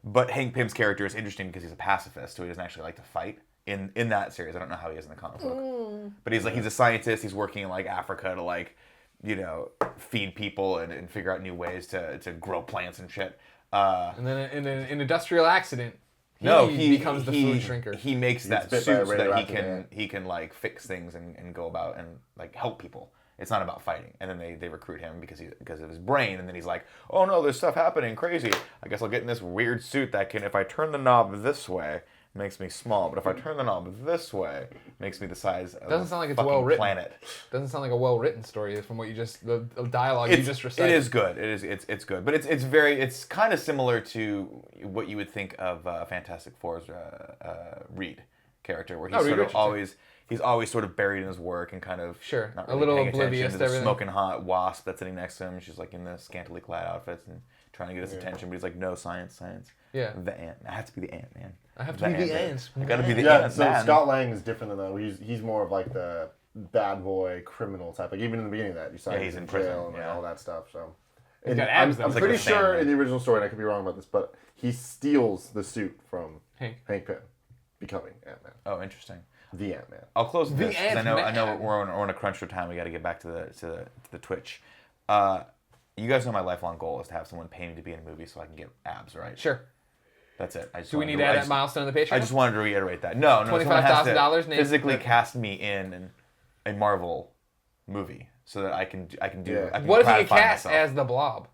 But Hank Pym's character is interesting because he's a pacifist, so he doesn't actually like to fight. In that series, I don't know how he is in the comic book, but he's a scientist. He's working in like Africa to feed people and figure out new ways to grow plants and shit. And then in an industrial accident, he becomes the food shrinker. He makes that bit by a suit so that radioactive ant. he can like fix things and go about and like help people. It's not about fighting. And then they recruit him because of his brain. And then he's like, oh no, there's stuff happening, crazy. I guess I'll get in this weird suit that can, if I turn the knob this way, makes me small. But if I turn the knob this way, makes me the size of Doesn't sound like a it's fucking well written. planet. Doesn't sound like a well-written story from what you just the dialogue you just recited. It is good. It's good, but it's kind of similar to what you would think of Fantastic Four's Reed character, where he's Reed sort of Richards, he's always sort of buried in his work and kind of Sure. not A little paying oblivious attention to to the everything. smoking hot wasp that's sitting next to him. She's like in the scantily clad outfits and trying to get his attention, but he's like, no, science. Yeah. The ant. I have to be the ant man. I have to be the ant. I gotta be the Yeah, ant so man. Scott Lang is different than that. He's more of like the bad boy criminal type. Like even in the beginning of that, you saw he's him in prison, jail and yeah. all that stuff. So He's got abs, though. I'm He's like pretty a sure Sandman. in the original story, and I could be wrong about this, but he steals the suit from Hank. Pym, becoming Ant-Man, Oh, interesting. the Ant-Man. I'll close with The this 'cause I know Ant-Man. we're on a crunch for time. We got to get back to the Twitch. You guys know my lifelong goal is to have someone pay me to be in a movie so I can get abs, right? Sure. That's it. I just Do we wanted need to- to I add just- that milestone in the Patreon? I just wanted to reiterate that. No, someone has to $25,000 name- physically cast me in a Marvel movie so that I can do. Yeah. I can What if you gratify cast myself. as the Blob?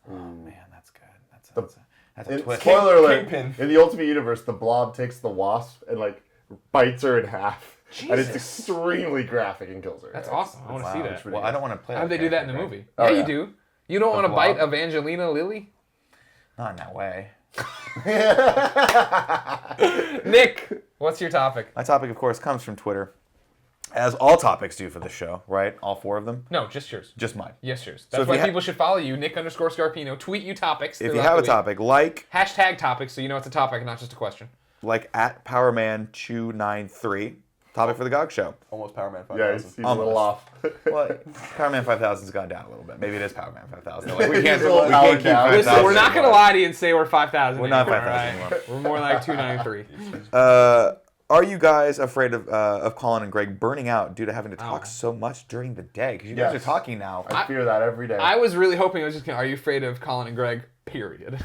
Oh man, that's good. That's a twist. Spoiler alert! Kingpin. In the Ultimate Universe, the Blob takes the Wasp and like bites her in half, and it's Jesus. extremely graphic and kills her. That's Yeah. awesome. I want to see Wow. that. Well, I don't want to play. How do they do that in the character, movie? Oh, yeah, yeah. you do. You don't want to Blob? bite Evangelina Lilly? Not in that way. Nick, what's your topic? My topic, of course, comes from Twitter, as all topics do for the show, right? All 4 of them. No, just yours. Just mine. Yes, yours. So That's if why you ha- people should follow you, Nick_Scarpino. Tweet you topics. If you throughout have the a week. topic, like Hashtag topics so you know it's a topic, not just a question. at PowerMan293, topic for the GOG show. Almost Power Man 5000. Yeah, he's a little off. Well, PowerMan 5000's gone down a little bit. Maybe it is PowerMan 5000. Like, we can't, He's a little we powered can't keep down. 5000 Listen, we're not going to anymore. lie to you and say we're 5,000. We're not anymore, 5,000 all anymore. We're more like 293. Are you guys afraid of Colin and Greg burning out due to having to talk Oh. so much during the day? Because you guys Yes. are talking now. I fear that every day. I was really hoping it was just gonna, are you afraid of Colin and Greg period.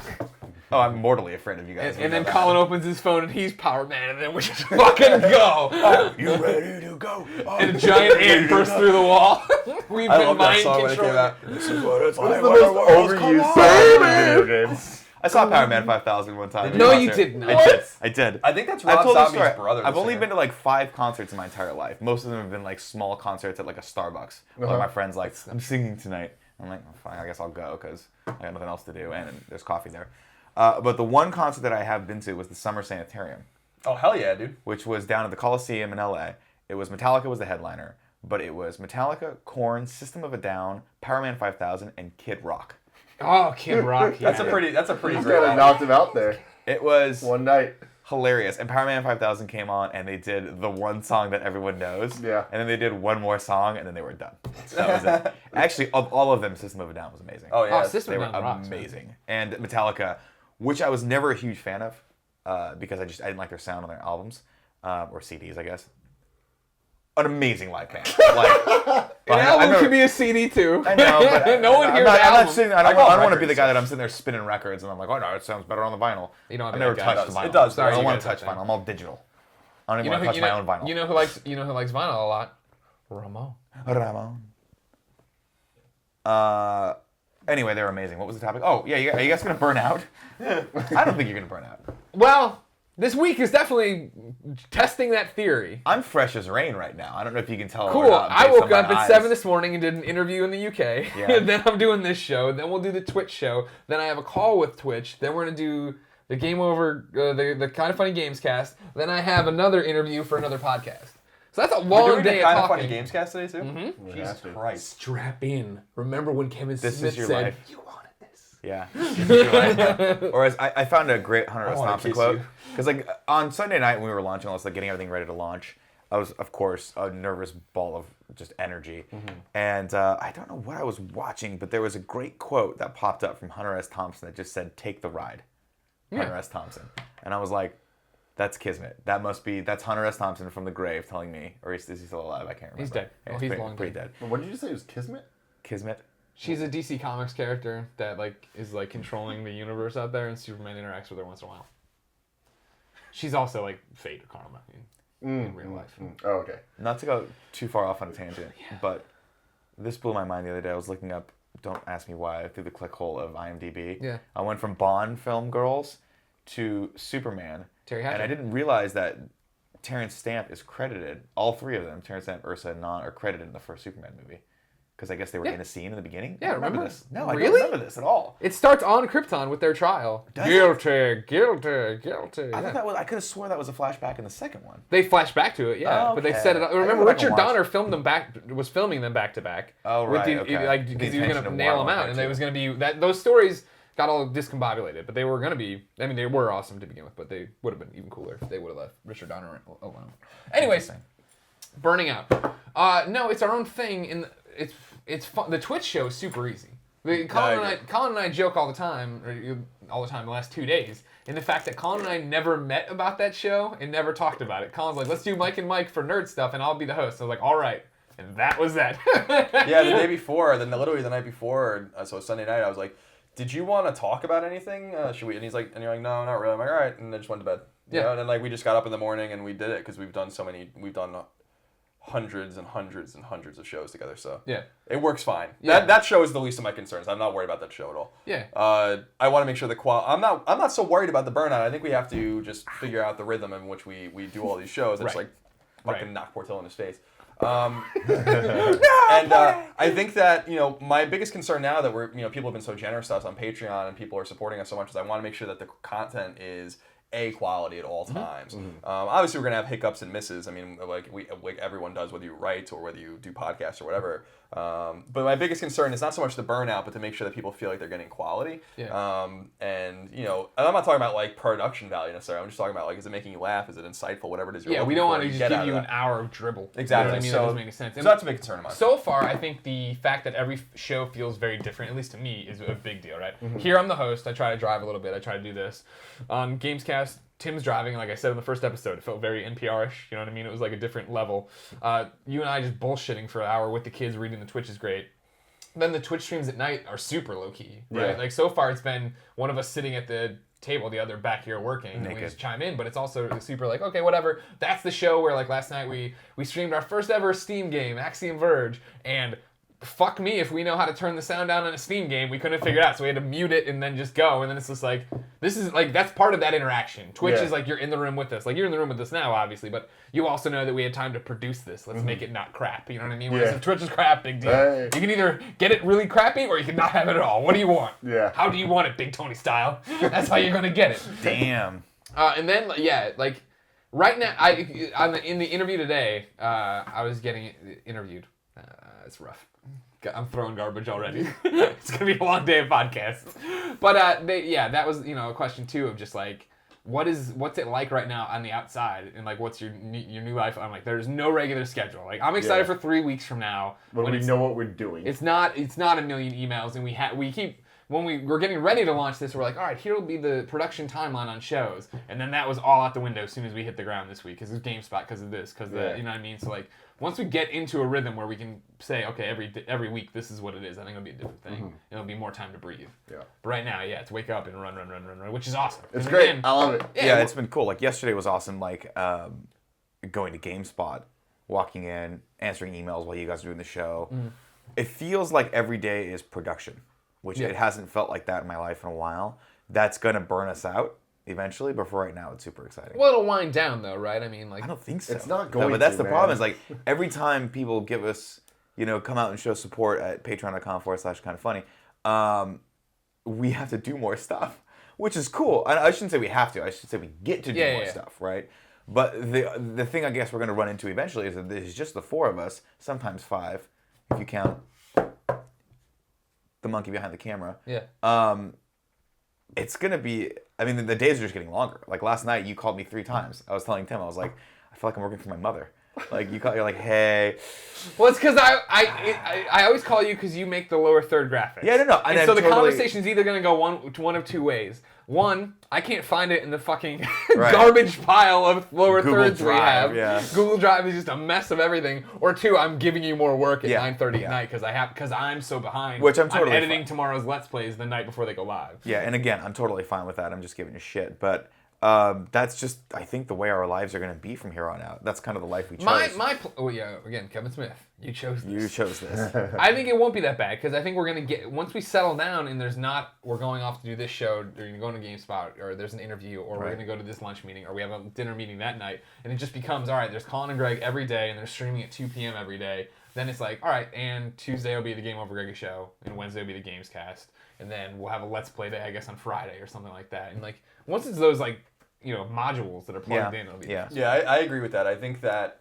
Oh, I'm mortally afraid of you guys. And then Colin opens his phone and he's Power Man, and then we just fucking go. You ready to go? And a giant ant bursts through the wall. We've I been love that mind song when it came controlling. out. This is what it's What like. is the most overused song in video games? I saw Power Man 5000 one time. No, you did not. I did. I think that's I've Rob told this Zombie's story. brother. I've only been to like 5 concerts in my entire life. Most of them have been like small concerts at like a Starbucks. Where my friend's like, I'm singing tonight. I'm like, oh, fine, I guess I'll go because I got nothing else to do and there's coffee there. But the one concert that I have been to was the Summer Sanitarium, Oh, hell yeah, dude. which was down at the Coliseum in LA. It was Metallica was the headliner, but it was Metallica, Korn, System of a Down, Power Man 5000, and Kid Rock. Oh, Kid Rock. Yeah. That's a pretty He's great kind of album. knocked him out there It was one night. hilarious. And Power Man 5000 came on, and they did the one song that everyone knows. Yeah. And then they did one more song, and then they were done. So that was it. Actually, of all of them, System of a Down was amazing. Oh, yeah. Oh, System They of were a Down rocks, man. amazing. And Metallica, which I was never a huge fan of, because I didn't like their sound on their albums, or CDs, I guess. An amazing live band. An album could be a CD too. I know, but no one hears I'm the not album. sitting. I don't call want to records, be the guy so- that I'm sitting there spinning records and I'm like, oh no, it sounds better on the vinyl. You don't have I've to never be that guy. touched the vinyl. It does. I don't You want to gotta touch touch vinyl. I'm all digital. I don't even You know, want to touch my own vinyl. you know who likes vinyl a lot? Ramon. Ramon. Anyway, they're amazing. What was the topic? Oh, yeah, are you guys going to burn out? I don't think you're going to burn out. Well, this week is definitely testing that theory. I'm fresh as rain right now. I don't know if you can tell. Cool. Or not I based on woke my up at eyes. 7 this morning and did an interview in the UK. Yeah. Then I'm doing this show. Then we'll do the Twitch show. Then I have a call with Twitch. Then we're going to do the Game Over, the Kind of Funny Games cast. Then I have another interview for another podcast. So that's a We're long doing day the kind of of funny talking. games cast today, too? Mm-hmm. Jesus have to. Christ. Strap in. Remember when Kevin This Smith is your said, life. you wanted this? Yeah. Or as I found a great Hunter S. wanna Thompson kiss quote. you. Because like on Sunday night when we were launching, I was like getting everything ready to launch. I was, of course, a nervous ball of just energy. And I don't know what I was watching, but there was a great quote that popped up from Hunter S. Thompson that just said, "Take the ride." Hunter S. Thompson. And I was like, that's Kismet. That's Hunter S. Thompson from the grave telling me, or is he still alive? I can't remember. He's dead. Yeah, Oh, he's pretty, long pretty dead. dead. What did you say? It was Kismet? Kismet. She's a DC Comics character that is controlling the universe out there, and Superman interacts with her once in a while. She's also like Fate or Karma in real life. Oh, okay. Not to go too far off on a tangent, but this blew my mind the other day. I was looking up, don't ask me why, through the click hole of IMDb. Yeah. I went from Bond film girls to Superman. Terry And Hatcher. I didn't realize that Terrence Stamp is credited. All 3 of them, Terrence Stamp, Ursa, and Non, are credited in the first Superman movie. Because I guess they were Yeah. in a scene in the beginning. Yeah, I don't remember? this. No, I Really? don't remember this at all. It starts on Krypton with their trial. Does it? Guilty. I thought I could have swore that was a flashback in the second one. They flash back to it, yeah, Oh, but they okay. set it up. I gotta Remember, go back and Richard watch. Donner was filming them back to back. Oh, right, okay. Because The he was intention gonna of nail them Warlock out, there, and it too. was gonna be that those stories got all discombobulated, but they were gonna be. I mean, they were awesome to begin with, but they would have been even cooler if they would have left Richard Donner alone. Anyways, burning out. No, it's our own thing, and it's fun. The Twitch show is super easy. Colin and I joke all the time, the last 2 days, in the fact that Colin and I never met about that show and never talked about it. Colin's like, let's do Mike and Mike for nerd stuff, and I'll be the host. I was like, all right. And that was that. Yeah, the day before, then literally the night before, so Sunday night, I was like, did you want to talk about anything? Should we? And he's like, and you're like, no, not really. I'm like, all right, and then just went to bed. You know? And then we just got up in the morning and we did it because we've done hundreds and hundreds and hundreds of shows together, so Yeah. it works fine. Yeah. That show is the least of my concerns. I'm not worried about that show at all. Yeah. I want to make sure the I'm not so worried about the burnout. I think we have to just figure out the rhythm in which we do all these shows. It's Right. like fucking Right. knock Portillo in his face. I think that my biggest concern now that people have been so generous to us on Patreon and people are supporting us so much is I want to make sure that the content is quality at all times. Obviously, we're gonna have hiccups and misses. I mean, like everyone does, whether you write or whether you do podcasts or whatever. But my biggest concern is not so much the burnout, but to make sure that people feel like they're getting quality. Yeah. And I'm not talking about like production value necessarily. I'm just talking about like, is it making you laugh? Is it insightful? Whatever it is you're Yeah, we looking don't for, want to just get give out you of an that. hour of dribble. Exactly. You know what I mean? So That doesn't make any sense. So that's a big concern of mine. So far, I think the fact that every show feels very different, at least to me, is a big deal, right? Here, I'm the host. I try to drive a little bit. I try to do this. On Gamescast, Tim's driving, like I said in the first episode. It felt very NPR-ish, you know what I mean? It was like a different level. You and I just bullshitting for an hour with the kids reading the Twitch is great. then the Twitch streams at night are super low key, right? Yeah. Like so far, it's been one of us sitting at the table, the other back here working, and we just chime in. But it's also super like, okay, whatever. That's the show where like last night we streamed our first ever Steam game, Axiom Verge, and fuck me if we know how to turn the sound down on a Steam game. We couldn't figure it out, so we had to mute it and then just go. And then it's just like, this is like, that's part of that interaction. Twitch is like, you're in the room with us. Like, you're in the room with us now, obviously, but you also know that we had time to produce this. Let's make it not crap. You know what I mean? Whereas if Twitch is crap, big deal. Hey. You can either get it really crappy or you can not have it at all. What do you want? Yeah. How do you want it, Big Tony style? That's how you're going to get it. Damn. And then, yeah, like, right now, in the interview today, I was getting interviewed. It's rough. I'm throwing garbage already. It's gonna be a long day of podcasts. But that was a question too of just like what's it like right now on the outside and like what's your new life? I'm like, there's no regular schedule. Like I'm excited for 3 weeks from now. But we know what we're doing. It's not a million emails, and we keep. When we're getting ready to launch this, we're like, all right, here will be the production timeline on shows. And then that was all out the window as soon as we hit the ground this week, because it's GameSpot, because of this, because you know what I mean? So like, once we get into a rhythm where we can say, okay, every week this is what it is, I think it'll be a different thing. It'll be more time to breathe. Yeah. But right now, yeah, it's wake up and run, which is awesome. It's great. Again, I love it. Yeah, it's been cool. Like yesterday was awesome. Like going to GameSpot, walking in, answering emails while you guys are doing the show. It feels like every day is production, which it hasn't felt like that in my life in a while. That's gonna burn us out eventually, but for right now, it's super exciting. Well, it'll wind down though, right? I mean, like I don't think so. It's not going but that's to, the man. problem. Is like every time people give us, come out and show support at patreon.com/kindoffunny, we have to do more stuff, which is cool. I shouldn't say we have to. I should say we get to do more stuff, right? But the thing I guess we're gonna run into eventually is that there's just the 4 of us, sometimes 5, if you count the monkey behind the camera. Yeah. It's gonna be. I mean, the days are just getting longer. Like last night, you called me 3 times. I was telling Tim, I was like, I feel like I'm working for my mother. Like you're like, hey. Well, it's because I always call you because you make the lower third graphics. Yeah, no. And so the conversation's either gonna go one of 2 ways. One, I can't find it in the fucking garbage pile of lower Google thirds Drive, we have. yeah. Google Drive is just a mess of everything. Or 2, I'm giving you more work at 9:30 at night because I'm so behind. Which I'm totally editing fine. tomorrow's Let's Plays the night before they go live. Yeah, and again, I'm totally fine with that. I'm just giving you shit, but that's just I think the way our lives are going to be from here on out. That's kind of the life we chose. Again, Kevin Smith, you chose this. You chose this. I think it won't be that bad because I think we're gonna get once we settle down and we're going off to do this show, or you're going to GameSpot, or there's an interview, or we're gonna go to this lunch meeting, or we have a dinner meeting that night, and it just becomes all right. There's Colin and Greg every day, and they're streaming at 2 p.m. every day. Then it's like, all right, and Tuesday will be the GameOverGreggy show, and Wednesday will be the Gamescast, and then we'll have a Let's Play day, I guess, on Friday or something like that. And like once it's those like modules that are plugged in, it'll be I agree with that. I think that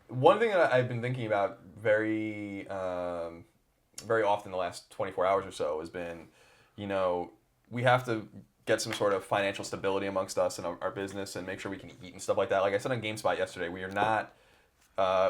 one thing that I've been thinking about very often the last 24 hours or so has been, we have to get some sort of financial stability amongst us and our business and make sure we can eat and stuff like that. Like I said on GameSpot yesterday, we are not,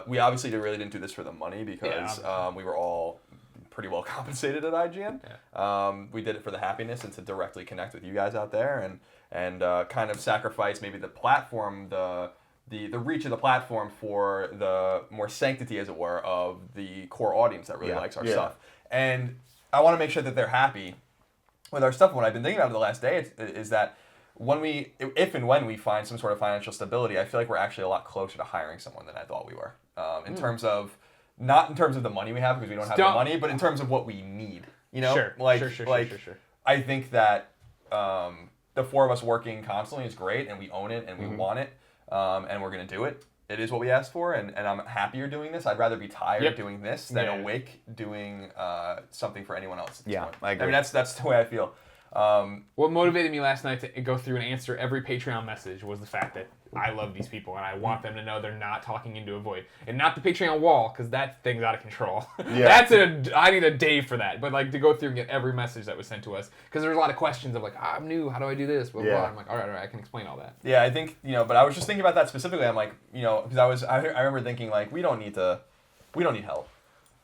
we obviously really didn't do this for the money because we were all pretty well compensated at IGN. Yeah. We did it for the happiness and to directly connect with you guys out there and kind of sacrifice maybe the platform, the reach of the platform for the more sanctity, as it were, of the core audience that really likes our stuff. And I want to make sure that they're happy with our stuff. What I've been thinking about the last day is that if and when we find some sort of financial stability, I feel like we're actually a lot closer to hiring someone than I thought we were. In terms of, not in terms of the money we have because we don't have the money, but in terms of what we need. Sure. I think that the 4 of us working constantly is great, and we own it, and we want it, and we're going to do it. It is what we asked for, and I'm happier doing this. I'd rather be tired doing this than awake doing something for anyone else at this point. I agree. I mean, that's the way I feel. What motivated me last night to go through and answer every Patreon message was the fact that I love these people and I want them to know they're not talking into a void. And not the Patreon wall, because that thing's out of control. Yeah. I need a day for that. But like to go through and get every message that was sent to us, because there's a lot of questions of like, I'm new, how do I do this? Blah, blah. I'm like, all right, I can explain all that. Yeah, I think, but I was just thinking about that specifically. I'm like, because I remember thinking like, we don't need help.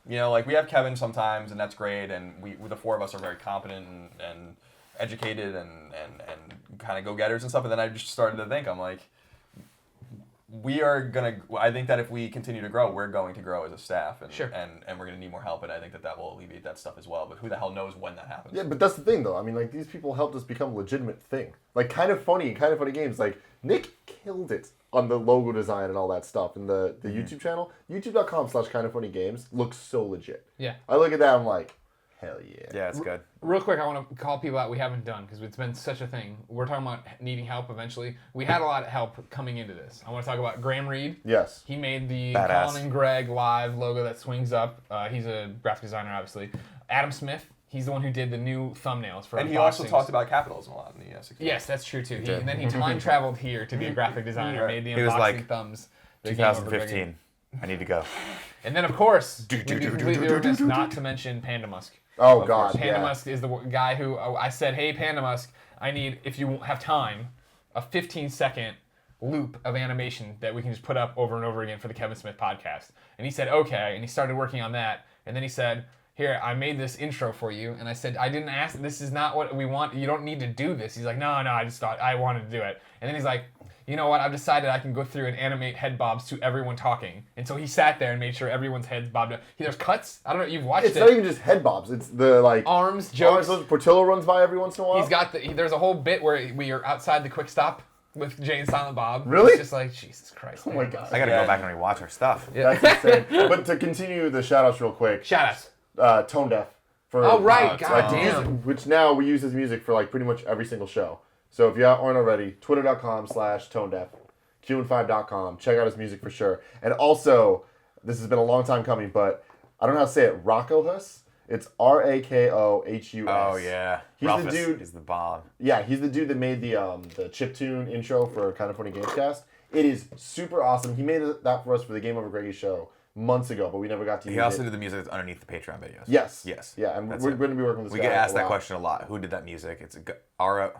Like we have Kevin sometimes, and that's great, and we the 4 of us are very competent and educated and kind of go-getters and stuff. And then I just started to think, I'm like, I think that if we continue to grow, we're going to grow as a staff, and Sure. and we're going to need more help, and I think that will alleviate that stuff as well. But who the hell knows when that happens? Yeah, but that's the thing, though. I mean, like, these people helped us become a legitimate thing. Like, Kind of Funny Games. Like, Nick killed it on the logo design and all that stuff. And the YouTube channel, youtube.com/kindoffunnygames looks so legit. Yeah. I look at that, I'm like, hell yeah. Yeah, it's good. Real quick, I want to call people out we haven't done because it's been such a thing. We're talking about needing help eventually. We had a lot of help coming into this. I want to talk about Graham Reed. Yes. He made the Badass. Colin and Greg live logo that swings up. He's a graphic designer, obviously. Adam Smith, he's the one who did the new thumbnails for And he also unboxings. talked about capitalism a lot in the 64. Yes, that's true too. And then he time traveled here to be a graphic designer, made the He was unboxing like, thumbs. the GameOverGreggy. 2015. I need to go. And then, of course, we'd be completely remiss not to mention Panda Musk. Oh, God, Panda yeah. Musk is the guy who I said, hey, Panda Musk, I need, if you have time, a 15-second loop of animation that we can just put up over and over again for the Kevin Smith podcast. And he said, okay. And he started working on that. And then he said, here, I made this intro for you. And I said, I didn't ask, this is not what we want. You don't need to do this. He's like, no, I just thought I wanted to do it. And then he's like, you know what? I've decided I can go through and animate head bobs to everyone talking. And so he sat there and made sure everyone's heads bobbed up. There's cuts. I don't know. You've watched It's it. not even just head bobs. It's the, like... Arms, jokes. Portillo runs by every once in a while. He's got there's a whole bit where we are outside the quick stop with Jay and Silent Bob. Really? It's just like, Jesus Christ. Oh, my God. I gotta go back and rewatch our stuff. Yeah. That's insane. But to continue the shout-outs real quick. Shout outs. Tone Deaf. For, Oh, right. God damn. music, which now we use his music for, like, pretty much every single show. So if you aren't already, twitter.com/tonedeaf. Q15.com. Check out his music for sure. And also, this has been a long time coming, but I don't know how to say it. Rakohus. It's Rakohus. Oh yeah, He's Ralphus the dude. is the bomb. Yeah, he's the dude that made the chiptune intro for Kind of Funny Gamescast. It is super awesome. He made that for us for the GameOverGreggy show months ago, but we never got to use it. He also did the music that's underneath the Patreon videos. Yes. Yes. Yeah, and That's we're it. going to be working with this We guy get asked a that lot. question a lot. Who did that music? It's Rakohus.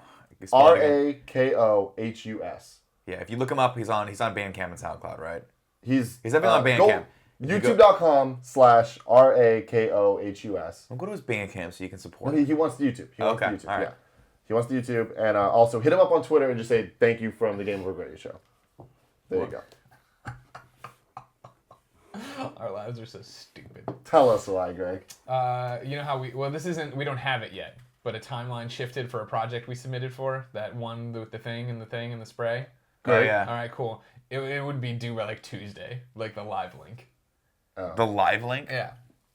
Yeah, if you look him up, he's on Bandcamp and SoundCloud, right? He's definitely on Bandcamp. YouTube.com/Rakohus. Well, go to his Bandcamp so you can support He him. wants the YouTube. He wants Okay, the YouTube. all right. Yeah. He wants the YouTube. And also hit him up on Twitter and just say thank you from the GameOverGreggy show. There you go. Our lives are so stupid. Tell us why, Greg. You know how we don't have it yet, but a timeline shifted for a project we submitted for, that one with the thing and the spray. Oh, yeah. All right, cool. It would be due by like Tuesday, like the live link. The live link? Yeah.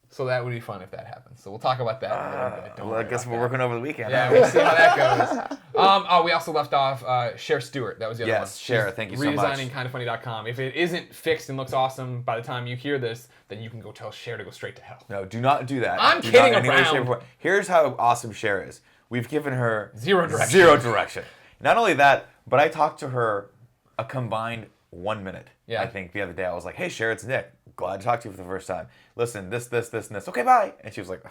So that would be fun if that happens. So we'll talk about that in a little bit. Don't Well, I worry guess about we're that. working over the weekend. Yeah, we'll see how that goes. We also left off Cher Stewart. That was the other one. Yes, Cher, thank you so much. Redesigning kindoffunny.com. If it isn't fixed and looks awesome by the time you hear this, then you can go tell Cher to go straight to hell. No, do not do that. I'm Do kidding not in any way, shape, around. or form. Here's how awesome Cher is. We've given her Zero direction. Zero direction. Not only that, but I talked to her a combined 1 minute. Yeah. I think the other day I was like, "Hey, Cher, it's Nick. Glad to talk to you for the first time. Listen, this, and this. Okay, bye." And she was like,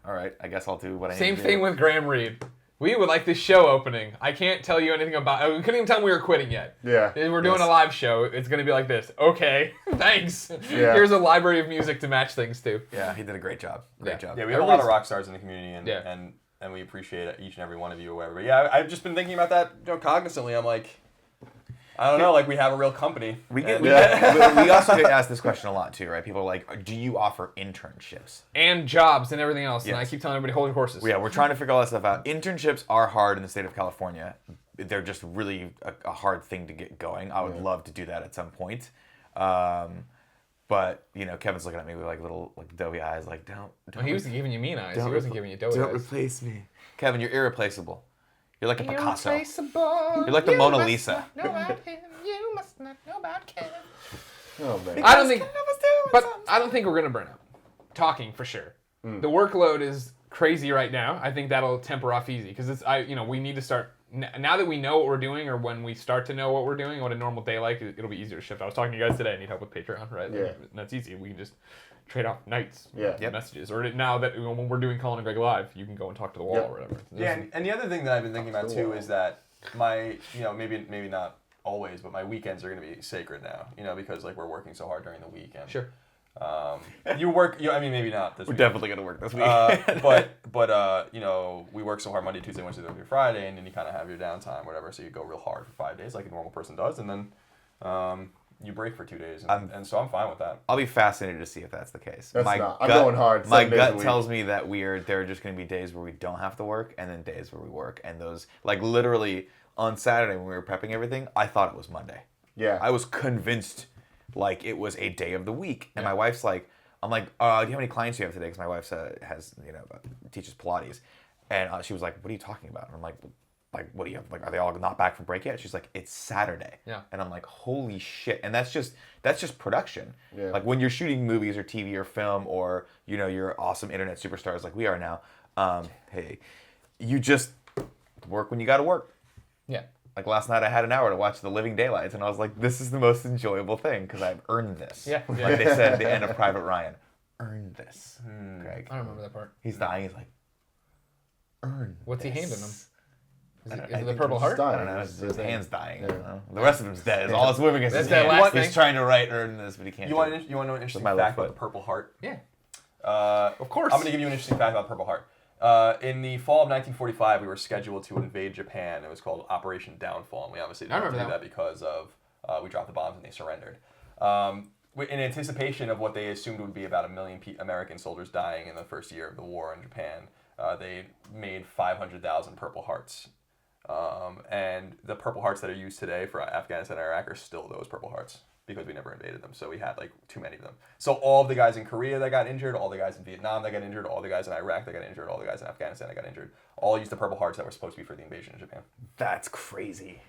"All right, I guess I'll do what I need Same to thing do." with Graham Reed. We would like this show opening. I can't tell you anything about. We couldn't even tell him we were quitting yet. Yeah. We're doing Yes. a live show. It's gonna be like this. Okay, thanks. Yeah. Here's a library of music to match things to. Yeah, he did a great job. Great Yeah. job. Yeah, we have a lot of rock stars in the community, and Yeah. and we appreciate each and every one of you or whatever. But yeah, I've just been thinking about that, cognizantly. I'm like, I don't know, like we have a real company. We get, And- we also get asked this question a lot too, right? People are like, "Do you offer internships?" And jobs and everything else. And I Yes. keep telling everybody, hold your horses. Yeah, we're trying to figure all that stuff out. Internships are hard in the state of California. They're just really a hard thing to get going. I would love to do that at some point. But, Kevin's looking at me with like little doughy eyes, like, don't Well, he was giving you mean eyes. He don't wasn't repl- giving you doughy Don't eyes. replace me. Kevin, you're irreplaceable. You're like a Picasso. Irreplaceable. You're like the You Mona must Lisa. not know about him. You must not know about Kevin. Oh, man. I don't think, but I don't think we're gonna burn out. Talking for sure. The workload is crazy right now. I think that'll temper off easy because we need to start now that we know what we're doing, or when we start to know what we're doing, what a normal day like, it'll be easier to shift. I was talking to you guys today. I need help with Patreon, right? Yeah. And that's easy. We can just trade off nights, Yeah. Yep. messages, or now that when we're doing Colin and Greg live, you can go and talk to the wall Yep. or whatever. Yeah, and the other thing that I've been thinking about too Cool. is that my, maybe not always, but my weekends are going to be sacred now, because like we're working so hard during the week. And, Sure. you work, maybe not this We're week. definitely going to work this week. But we work so hard Monday, Tuesday, Wednesday, Thursday, Friday, and then you kind of have your downtime, whatever. So you go real hard for 5 days, like a normal person does, and then you break for 2 days, and so I'm fine with that. I'll be fascinated to see if that's the case. I'm going hard. My gut tells me that there are just going to be days where we don't have to work, and then days where we work, and those like literally on Saturday when we were prepping everything, I thought it was Monday. Yeah. I was convinced like it was a day of the week, and my wife's like, I'm like, do you have any clients you have today? Because my wife has teaches Pilates, and she was like, what are you talking about? And I'm like, what do you have? Like, are they all not back from break yet? She's like, it's Saturday. Yeah. And I'm like, holy shit. And that's just production. Yeah. Like when you're shooting movies or TV or film or, you're awesome internet superstars like we are now. Hey, you just work when you got to work. Yeah. Like last night I had an hour to watch The Living Daylights and I was like, this is the most enjoyable thing because I've earned this. Yeah. Like they said at the end of Private Ryan, earned this, Greg. I don't remember that part. He's dying. He's like, earn What's this. he handing him? Is it the think Purple he's Heart? dying. I don't know. His hand's dying. I don't know. The Yeah. rest of him's dead. It's all that's moving is That's his that hand. last He's thing. trying to write earn this, but he can't. You want to know an interesting my left fact about foot. the Purple Heart? Yeah. Of course. I'm going to give you an interesting fact about Purple Heart. In the fall of 1945, we were scheduled to invade Japan. It was called Operation Downfall, and we obviously didn't have to do that because of we dropped the bombs and they surrendered. In anticipation of what they assumed would be about 1 million American soldiers dying in the first year of the war in Japan, they made 500,000 Purple Hearts. And the Purple Hearts that are used today for Afghanistan and Iraq are still those Purple Hearts because we never invaded them. So we had like too many of them. So all of the guys in Korea that got injured, all the guys in Vietnam that got injured, all the guys in Iraq that got injured, all the guys in Afghanistan that got injured, all used the Purple Hearts that were supposed to be for the invasion of Japan. That's crazy.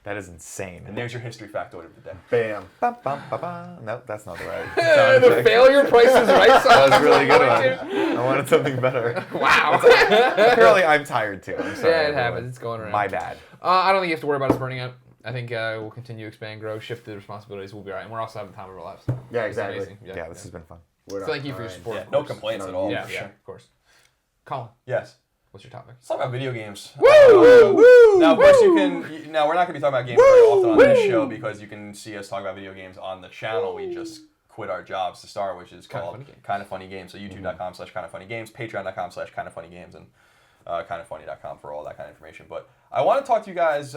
That is insane. And there's your history factoid of the day. Bam. Bum, bum, ba, ba. Nope, that's not the right. The failure Price is Right song. That was really good one. I wanted something better. Wow. Apparently, I'm tired too. I'm sorry. Yeah, it everyone. happens. It's going around. My bad. I don't think you have to worry about us burning out. I think we'll continue to expand, grow, shift the responsibilities. We'll be all right. And we're also having the time of our lives. Yeah, It's exactly. amazing. Yeah, this has been fun. We're Thank you for your fine. support. Yeah, of no course. complaints at all. Yeah, for yeah, sure. of course. Colin, Yes. what's your topic? Let's talk about video games. Woo! Woo! Now, of course, now we're not going to be talking about games very often on this show because you can see us talk about video games on the channel. We just quit our jobs to start, which is called Kind of Funny Games. So youtube.com/kindoffunnygames, patreon.com/kindoffunnygames, and kindoffunny.com for all that kind of information. But I want to talk to you guys,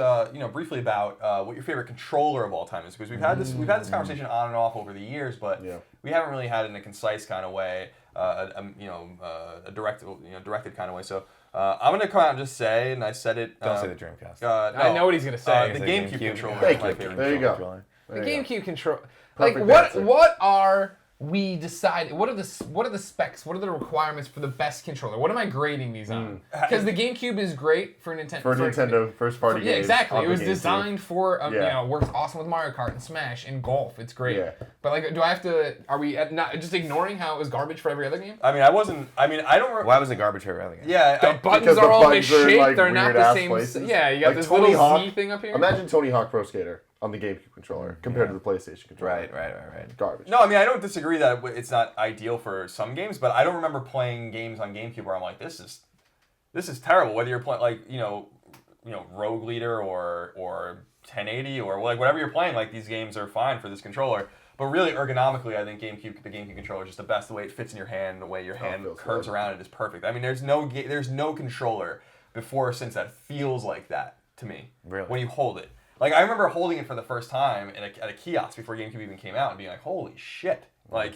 briefly about what your favorite controller of all time is, because we've had this conversation on and off over the years, but we haven't really had it in a concise kind of way, a directed kind of way. So I'm gonna come out and just say, and I said it. Don't say the Dreamcast. No, I know what he's gonna say. the GameCube controller Thank is my you. favorite There you controller. go. The GameCube control. Perfect Like answer. what are we decide? What are the specs? What are the requirements for the best controller? What am I grading these on? Because the GameCube is great for Nintendo. For Nintendo first party games. Yeah, exactly. on It the was GameCube. designed for Yeah. works awesome with Mario Kart and Smash and golf. It's great. Yeah. But like, do I have to? Are we not just ignoring how it was garbage for every other game? I don't. Why was it garbage for everything? Yeah, The buttons because the are all buttons are, misshapen. like, They're not the weird-ass same. places. Yeah, you got Like this Tony little Hawk. Z thing up here. Imagine Tony Hawk Pro Skater on the GameCube controller compared to the PlayStation controller. Right. Garbage. No, I mean I don't disagree that it's not ideal for some games, but I don't remember playing games on GameCube where I'm like, this is terrible. Whether you're playing like Rogue Leader or 1080 or like whatever you're playing, like these games are fine for this controller. But really, ergonomically, I think the GameCube controller is just the best. The way it fits in your hand, the way your hand feels curves good. around it is perfect. I mean, there's no controller before or since that feels like that to me. Really? When you hold it. Like, I remember holding it for the first time at a kiosk before GameCube even came out and being like, holy shit. Like,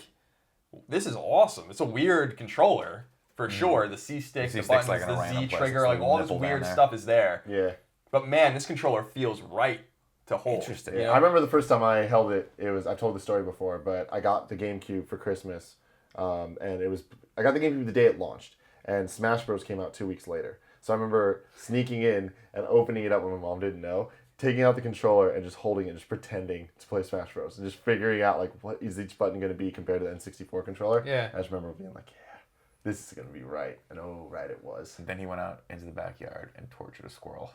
this is awesome. It's a weird controller, for sure. The C-stick, the buttons, like in a the random Z place. trigger, It's like a all this nipple down weird there. stuff is there. Yeah. But man, this controller feels right to hold. Interesting. You Yeah, know? I remember the first time I held it. I've told the story before, but I got the GameCube for Christmas, and I got the GameCube the day it launched, and Smash Bros came out 2 weeks later. So I remember sneaking in and opening it up when my mom didn't know, taking out the controller and just holding it, just pretending to play Smash Bros, and just figuring out like what is each button going to be compared to the N64 controller. Yeah. I just remember being like, yeah, this is going to be right, and oh, right it was. Then he went out into the backyard and tortured a squirrel.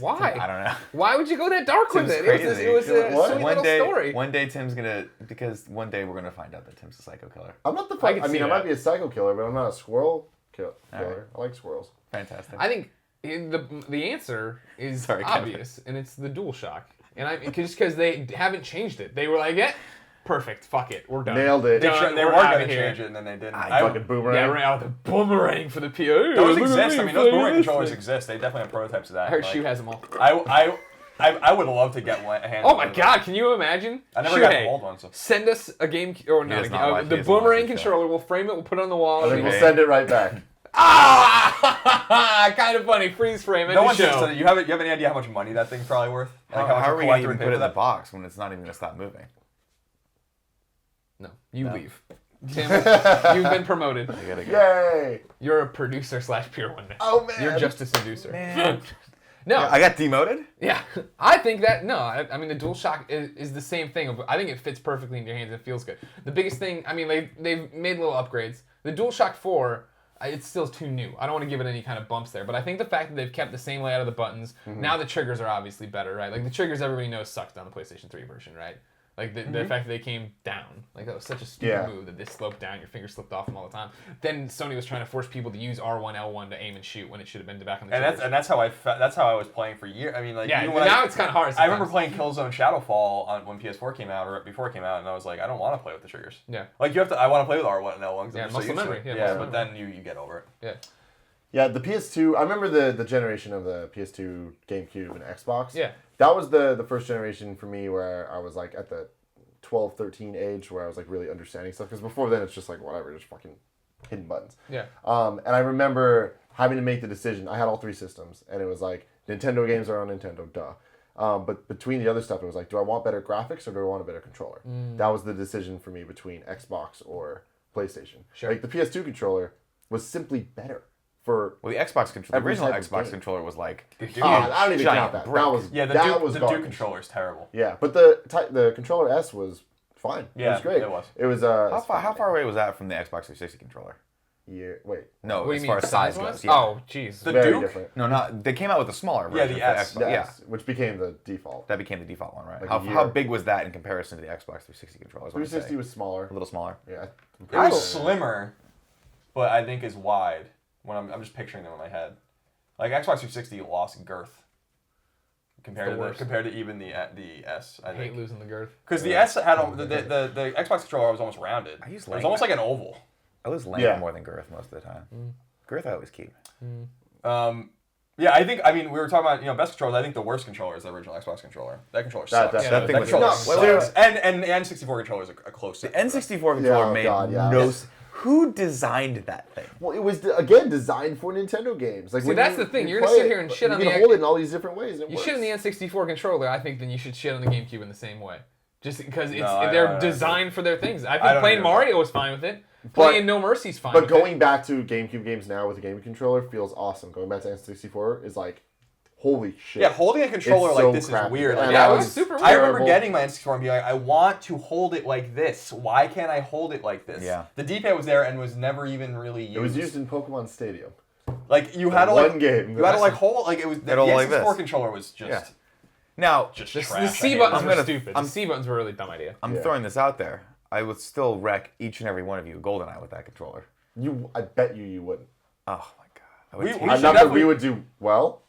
Why? I don't know. Why would you go that dark with Tim's it? crazy. It was a What? sweet little story. One day Tim's gonna one day we're gonna find out that Tim's a psycho killer. I'm not the. I can I see mean, I that. might be a psycho killer, but I'm not a squirrel killer. Alright. I like squirrels. Fantastic. I think the answer is Sorry, Kevin. obvious, and it's the DualShock. And just because they haven't changed it, they were like, yeah, perfect, fuck it, we're done. Nailed it. They Done, were we're going outta to here. change it, and then they didn't. Fucking boomerang. Yeah, right out the boomerang for the PO. Those exist. I mean, those boomerang controllers exist. They definitely have prototypes of that. I heard Like, Shu has them all. I would love to get one. Oh my god, can you imagine? I never got the old one. So. Send us a game, or not a game, the boomerang controller. We'll frame it, we'll put it on the wall. And then we'll send it right back. Kind of funny. Freeze frame. No one show. You have any idea how much money that thing's probably worth? Like how are we going to even put it in the box when it's not even going to stop moving? No, you leave. Tim, you've been promoted. I gotta go. Yay! You're a producer / peer one now. Oh man! You're just a seducer. Man. No, I got demoted? yeah, I think that I mean the DualShock is the same thing. I think it fits perfectly in your hands. It feels good. The biggest thing, I mean, they've made little upgrades. The DualShock 4, it's still too new. I don't want to give it any kind of bumps there, but I think the fact that they've kept the same layout of the buttons. Now the triggers are obviously better, right? Like the triggers everybody knows sucked on the PlayStation 3 version, right? Like the fact that they came down, like that was such a stupid move that they sloped down, your finger slipped off them all the time. Then Sony was trying to force people to use R1, L1 to aim and shoot when it should have been back on the. And that's how I was playing for years. I mean, like now it's kind of hard. I remember playing Killzone Shadowfall when PS4 came out or right before it came out, and I was like, I don't want to play with the triggers. Yeah. Like you have to. I want to play with R1 and L1 because Yeah, I'm so muscle used memory. to it. Yeah, But then you get over it. Yeah. Yeah, the PS2. I remember the generation of the PS2, GameCube, and Xbox. Yeah. That was the first generation for me where I was like at the 12, 13 age where I was like really understanding stuff. Because before then it's just like whatever, just fucking hitting buttons. Yeah. And I remember having to make the decision. I had all 3 systems, and it was like Nintendo games are on Nintendo, duh. But between the other stuff, it was like, do I want better graphics or do I want a better controller? That was the decision for me between Xbox or PlayStation. Sure. Like the PS2 controller was simply better. Well, the Xbox controller, the every original type of Xbox game. controller was like I don't even count that. brick. That was the garbage. Duke controller is terrible. Yeah, but the controller S was fine. Yeah, it was great. it was. It was How far away was that from the Xbox 360 controller? Wait. No, What do you as mean, far as size size-wise? goes. Yeah. Oh, jeez. The Very Duke? different. No, not they came out with a smaller Yeah, version. the for S. Xbox. The Yeah, S, which became the default. that became the default one, right? Like How a year. how big was that in comparison to the Xbox 360 controllers? 360 was a smaller. little smaller. Yeah. It was slimmer, but I think is wide. When I'm just picturing them in my head, like Xbox 360 lost girth compared to even the S. I I hate think losing the girth. because the S had the Xbox controller was almost rounded. I use It was length. almost like an oval. I lose length Yeah. more than girth most of the time. Girth I always keep. Yeah, I mean we were talking about best controllers. I think the worst controller is the original Xbox controller. That controller sucks. that thing that was controller nuts. sucks. And the N64 controller is a close. The second. N64 controller oh made God, yeah. no. Who designed that thing? Well, it was again designed for Nintendo games. Like See, when that's you- the thing. you You're gonna play sit it, here and shit on you the can hold it in all these different ways. And it You shit on works. the N64 controller. I think then you should shit on the GameCube in the same way. Just because I they're don't designed for their things. I I think don't playing agree with Mario was fine with it. Playing No Mercy's fine. But with going it. back to GameCube games now with the GameCube controller feels awesome. Going back to N64 is like, holy shit. Yeah, holding a controller It's like so this crappy. is weird. Like, And Yeah, I it was super weird. I remember terrible. getting my N64 and being like, I want to hold it like this. Why can't I hold it like this? Yeah. The D-pad was there and was never even really used. It was used in Pokemon Stadium. like you had to one like game. You had to like hold like it was the It'll N64 like this. controller was just Yeah. Now, just The trash. C I hate buttons it. were stupid. The C buttons were a really dumb idea. I'm Yeah. throwing this out there. I would still wreck each and every one of you GoldenEye with that controller. I bet you wouldn't. Oh my god. I would We take- should I'm not that definitely- we would do well.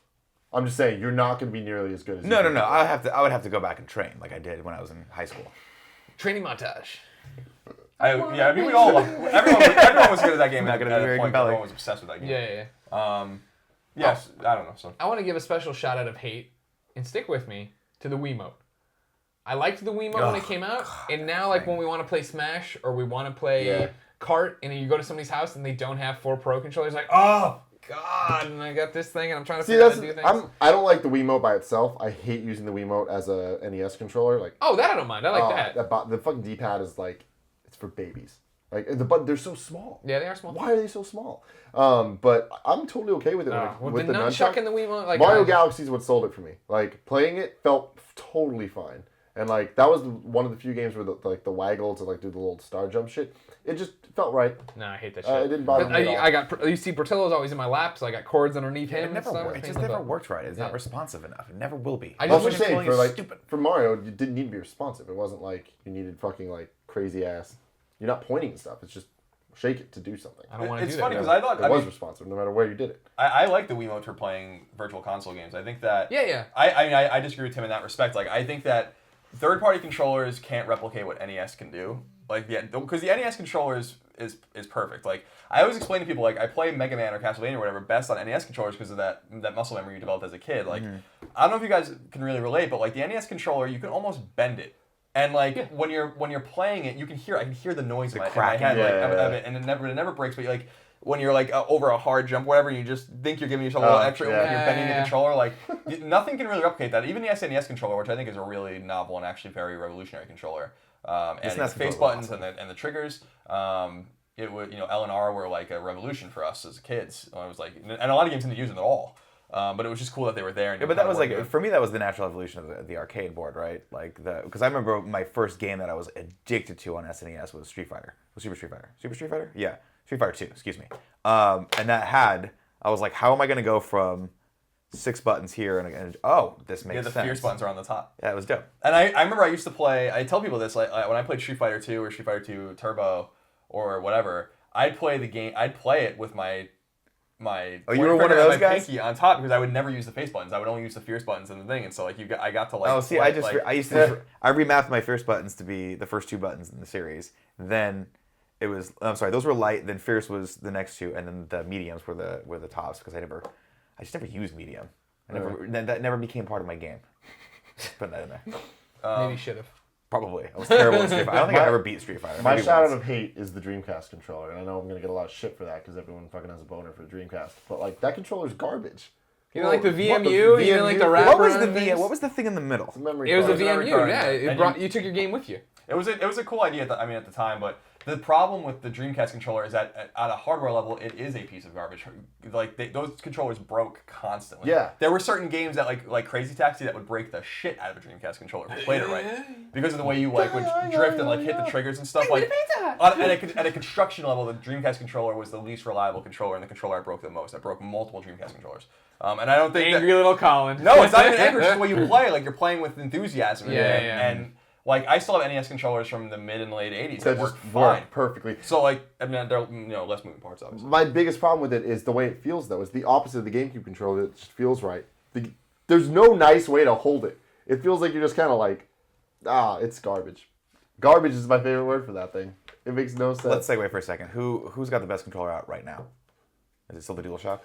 I'm just saying you're not going to be nearly as good as. No. you did. I would have to go back and train like I did when I was in high school. Training montage. I mean we all everyone was good at that game. Not gonna at be a very point, compelling. everyone was obsessed with that game. Yeah. Yes, I don't know. So I want to give a special shout out of hate, and stick with me, to the Wiimote. I liked the Wiimote when it came out, and now like when we want to play Smash or we want to play Kart, and you go to somebody's house and they don't have 4 Pro controllers, like, oh god, and I got this thing and I'm trying to See, figure out that's how to do things. I don't like the Wiimote by itself. I hate using the Wiimote as a NES controller. Like, Oh, that I don't mind. I like that. The fucking D-pad is like, it's for babies. Like they're so small. Yeah, they are small. Why are they so small? But I'm totally okay with it. With with the nunchuck and the Wiimote, like Mario Galaxy is what sold it for me. Like playing it felt totally fine, and like that was one of the few games where the waggle to like do the little star jump shit. It just felt right. Nah, I hate that shit. It didn't bother But me at all. I got you see Portillo's always in my lap, so I got cords underneath him. It never and stuff. worked. It just never worked right. It's not responsive enough. It never will be. I That's just what I'm saying. controlling For is like stupid. for Mario, you didn't need to be responsive. It wasn't like you needed fucking like crazy ass. You're not pointing and stuff. It's just shake it to do something. I don't want to do It's that. funny because I thought It was responsive no matter where you did it. I like the Wiimote for playing virtual console games. I think that Yeah. I disagree with Tim in that respect. Like I think that third-party controllers can't replicate what NES can do. Like because the NES controllers, is perfect. Like I always explain to people, like I play Mega Man or Castlevania or whatever best on NES controllers because of that muscle memory you developed as a kid. Like I don't know if you guys can really relate, but like the NES controller, you can almost bend it. And like when you're playing it, I can hear the noise in my head of it, and it never breaks. But like when you're like over a hard jump, whatever, and you just think you're giving yourself a little extra, you're bending the controller. Like nothing can really replicate that. Even the SNES controller, which I think is a really novel and actually very revolutionary controller, and its face buttons and the triggers. It would L and R were like a revolution for us as kids. I was like, and a lot of games didn't use them at all. But it was just cool that they were there. And but that was like, for me, that was the natural evolution of the arcade board, right? Like because I remember my first game that I was addicted to on SNES was Street Fighter. Was Super Street Fighter? Super Street Fighter? Yeah, Street Fighter 2. Excuse me. And I was like, how am I going to go from 6 buttons here and this makes sense. The fierce buttons are on the top. Yeah, it was dope. And I remember I used to play. I tell people this like when I played Street Fighter 2 or Street Fighter 2 Turbo or whatever. I'd play the game. I'd play it with my you were one of those guys? Pinky on top because I would never use the face buttons. I would only use the fierce buttons and the thing. And so like I got to like. Oh, see, I remapped my fierce buttons to be the first 2 buttons in the series. Then it was those were light. Then fierce was the next 2, and then the mediums were the tops because I just never used medium. That never became part of my game. Put that in there. Maybe should have. Probably. I was terrible at Street Fighter. I don't think I ever beat Street Fighter. My shout out of hate is the Dreamcast controller, and I know I'm gonna get a lot of shit for that because everyone fucking has a boner for the Dreamcast. But like that controller's garbage. You didn't like the VMU? You didn't like the wrapper? What was the thing in the middle? It was the VMU. Yeah, you took your game with you. It was a cool idea. At the time, but the problem with the Dreamcast controller is that at a hardware level, it is a piece of garbage. Like those controllers broke constantly. Yeah. There were certain games that like Crazy Taxi that would break the shit out of a Dreamcast controller if you played it right, because of the way you like would drift and like hit the triggers and stuff. Like at a construction level, the Dreamcast controller was the least reliable controller, and the controller I broke the most. I broke multiple Dreamcast controllers. And I don't think angry little Colin. No, it's not even angry. It's just the way you play. Like you're playing with enthusiasm. And like I still have NES controllers from the mid and late '80s that work fine, perfectly. So like I mean, they're less moving parts obviously. My biggest problem with it is the way it feels though. It's the opposite of the GameCube controller. It just feels right. There's no nice way to hold it. It feels like you're just kind of like, it's garbage. Garbage is my favorite word for that thing. It makes no sense. Let's segue for a second. Who's got the best controller out right now? Is it still the DualShock?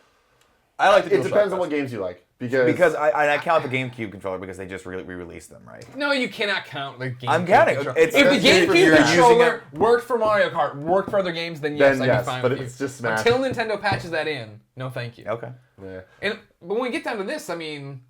I like the DualShock. It depends on what games you like. Because I count the GameCube controller because they just re-released them, right? No, you cannot count the GameCube. I'm counting. If the GameCube controller worked for Mario Kart, worked for other games, then yes, I'd be fine with you. But it's just Smash. Until Nintendo patches that in, no thank you. Okay. Yeah. But when we get down to this, I mean,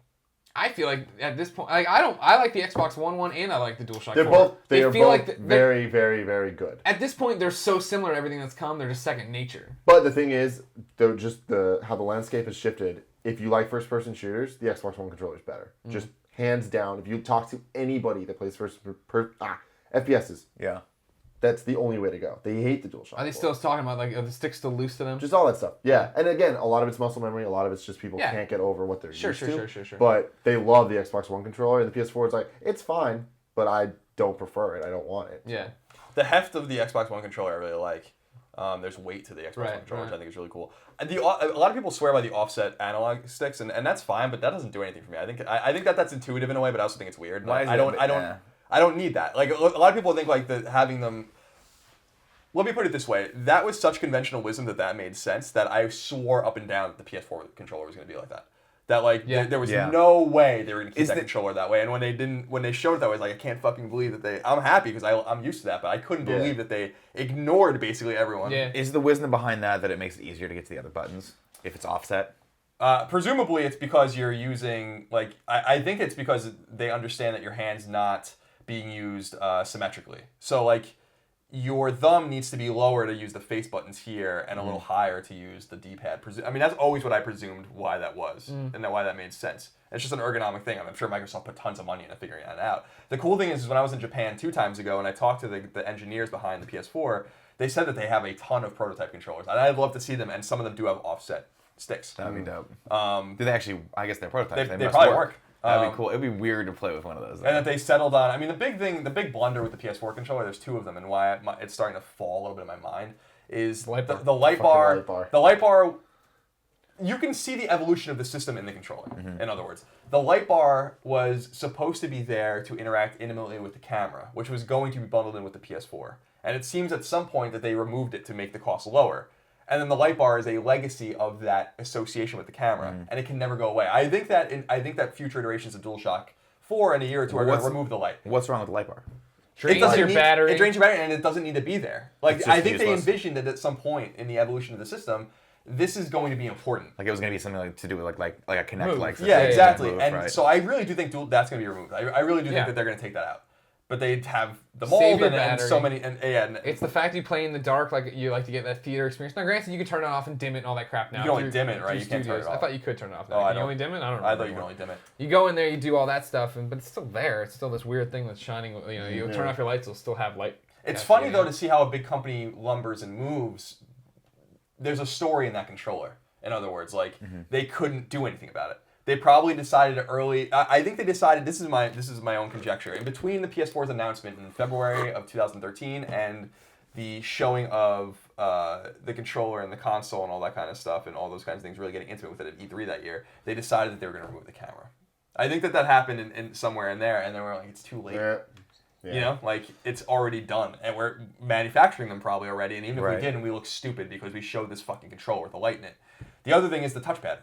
I feel like at this point, like I like the Xbox One and I like the DualShock 4. They are both very, very, very good. At this point, they're so similar to everything that's come. They're just second nature. But the thing is, how the landscape has shifted. If you like first-person shooters, the Xbox One controller is better. Just hands down. If you talk to anybody that plays FPSs, yeah, that's the only way to go. They hate the DualShock. Are they still talking about like are the sticks still loose to them? Just all that stuff. Yeah, and again, a lot of it's muscle memory. A lot of it's just people can't get over what they're used to. Sure. But they love the Xbox One controller, and the PS4 is like it's fine, but I don't prefer it. I don't want it. Yeah. The heft of the Xbox One controller I really like. There's weight to the Xbox One controller, which I think is really cool. And a lot of people swear by the offset analog sticks, and that's fine, but that doesn't do anything for me. I think that's intuitive in a way, but I also think it's weird. I don't need that. Like a lot of people think like having them. Let me put it this way: that was such conventional wisdom that made sense that I swore up and down that the PS4 controller was going to be like that. That like there was no way they were going to keep that controller that way, and when they showed it that way, I was like, I can't fucking believe that I'm happy because I'm used to that, but I couldn't believe that they ignored basically everyone. Yeah. Is the wisdom behind that it makes it easier to get to the other buttons if it's offset? Presumably, it's because you're using like I think it's because they understand that your hand's not being used symmetrically. So like. Your thumb needs to be lower to use the face buttons here and a little higher to use the D-pad. I mean, that's always what I presumed why that was and why that made sense. It's just an ergonomic thing. I'm sure Microsoft put tons of money into figuring that out. The cool thing is when I was in Japan 2 times ago and I talked to the engineers behind the PS4, they said that they have a ton of prototype controllers. And I'd love to see them, and some of them do have offset sticks. That would be dope. Do they actually, I guess they're prototypes. They probably work. That'd be cool. It'd be weird to play with one of those. And that they settled on. I mean, the big blunder with the PS4 controller. There's 2 of them, and why it's starting to fall a little bit in my mind is the light bar. The light bar. You can see the evolution of the system in the controller. In other words, the light bar was supposed to be there to interact intimately with the camera, which was going to be bundled in with the PS4. And it seems at some point that they removed it to make the cost lower. And then the light bar is a legacy of that association with the camera, and it can never go away. I think that future iterations of DualShock 4 in a year or two are going to remove the light. What's wrong with the light bar? Drains your battery. It drains your battery, and it doesn't need to be there. Like I think useless. they envisioned that at some point in the evolution of the system, this is going to be important. Like it was going to be something to do with like a Kinect like. Yeah, exactly. Move, and right. so I really do think that's going to be removed. I really do think that they're going to take that out. But they'd have the Save mold your and so many. It's the fact you play in the dark, like you like to get that theater experience. Now, granted, you can turn it off and dim it and all that crap now. You can only dim it, right? You can't turn it off. I thought you could turn it off. Oh, Can you only dim it? I don't know. I thought you could only dim it. You go in there, you do all that stuff, but it's still there. It's still this weird thing that's shining. You know, you turn off your lights, it'll still have light. It's funny though to see how a big company lumbers and moves. There's a story in that controller. In other words, like they couldn't do anything about it. They probably decided early. I think they decided. This is my own conjecture. In between the PS4's announcement in February of 2013 and the showing of the controller and the console and all that kind of stuff and all those kinds of things, really getting intimate with it at E3 that year, they decided that they were going to remove the camera. I think that happened in somewhere in there, and they were like, it's too late. Yeah. You know, like it's already done, and we're manufacturing them probably already. And even if Right. we didn't, we look stupid because we showed this fucking controller with a light in it. The other thing is the touchpad,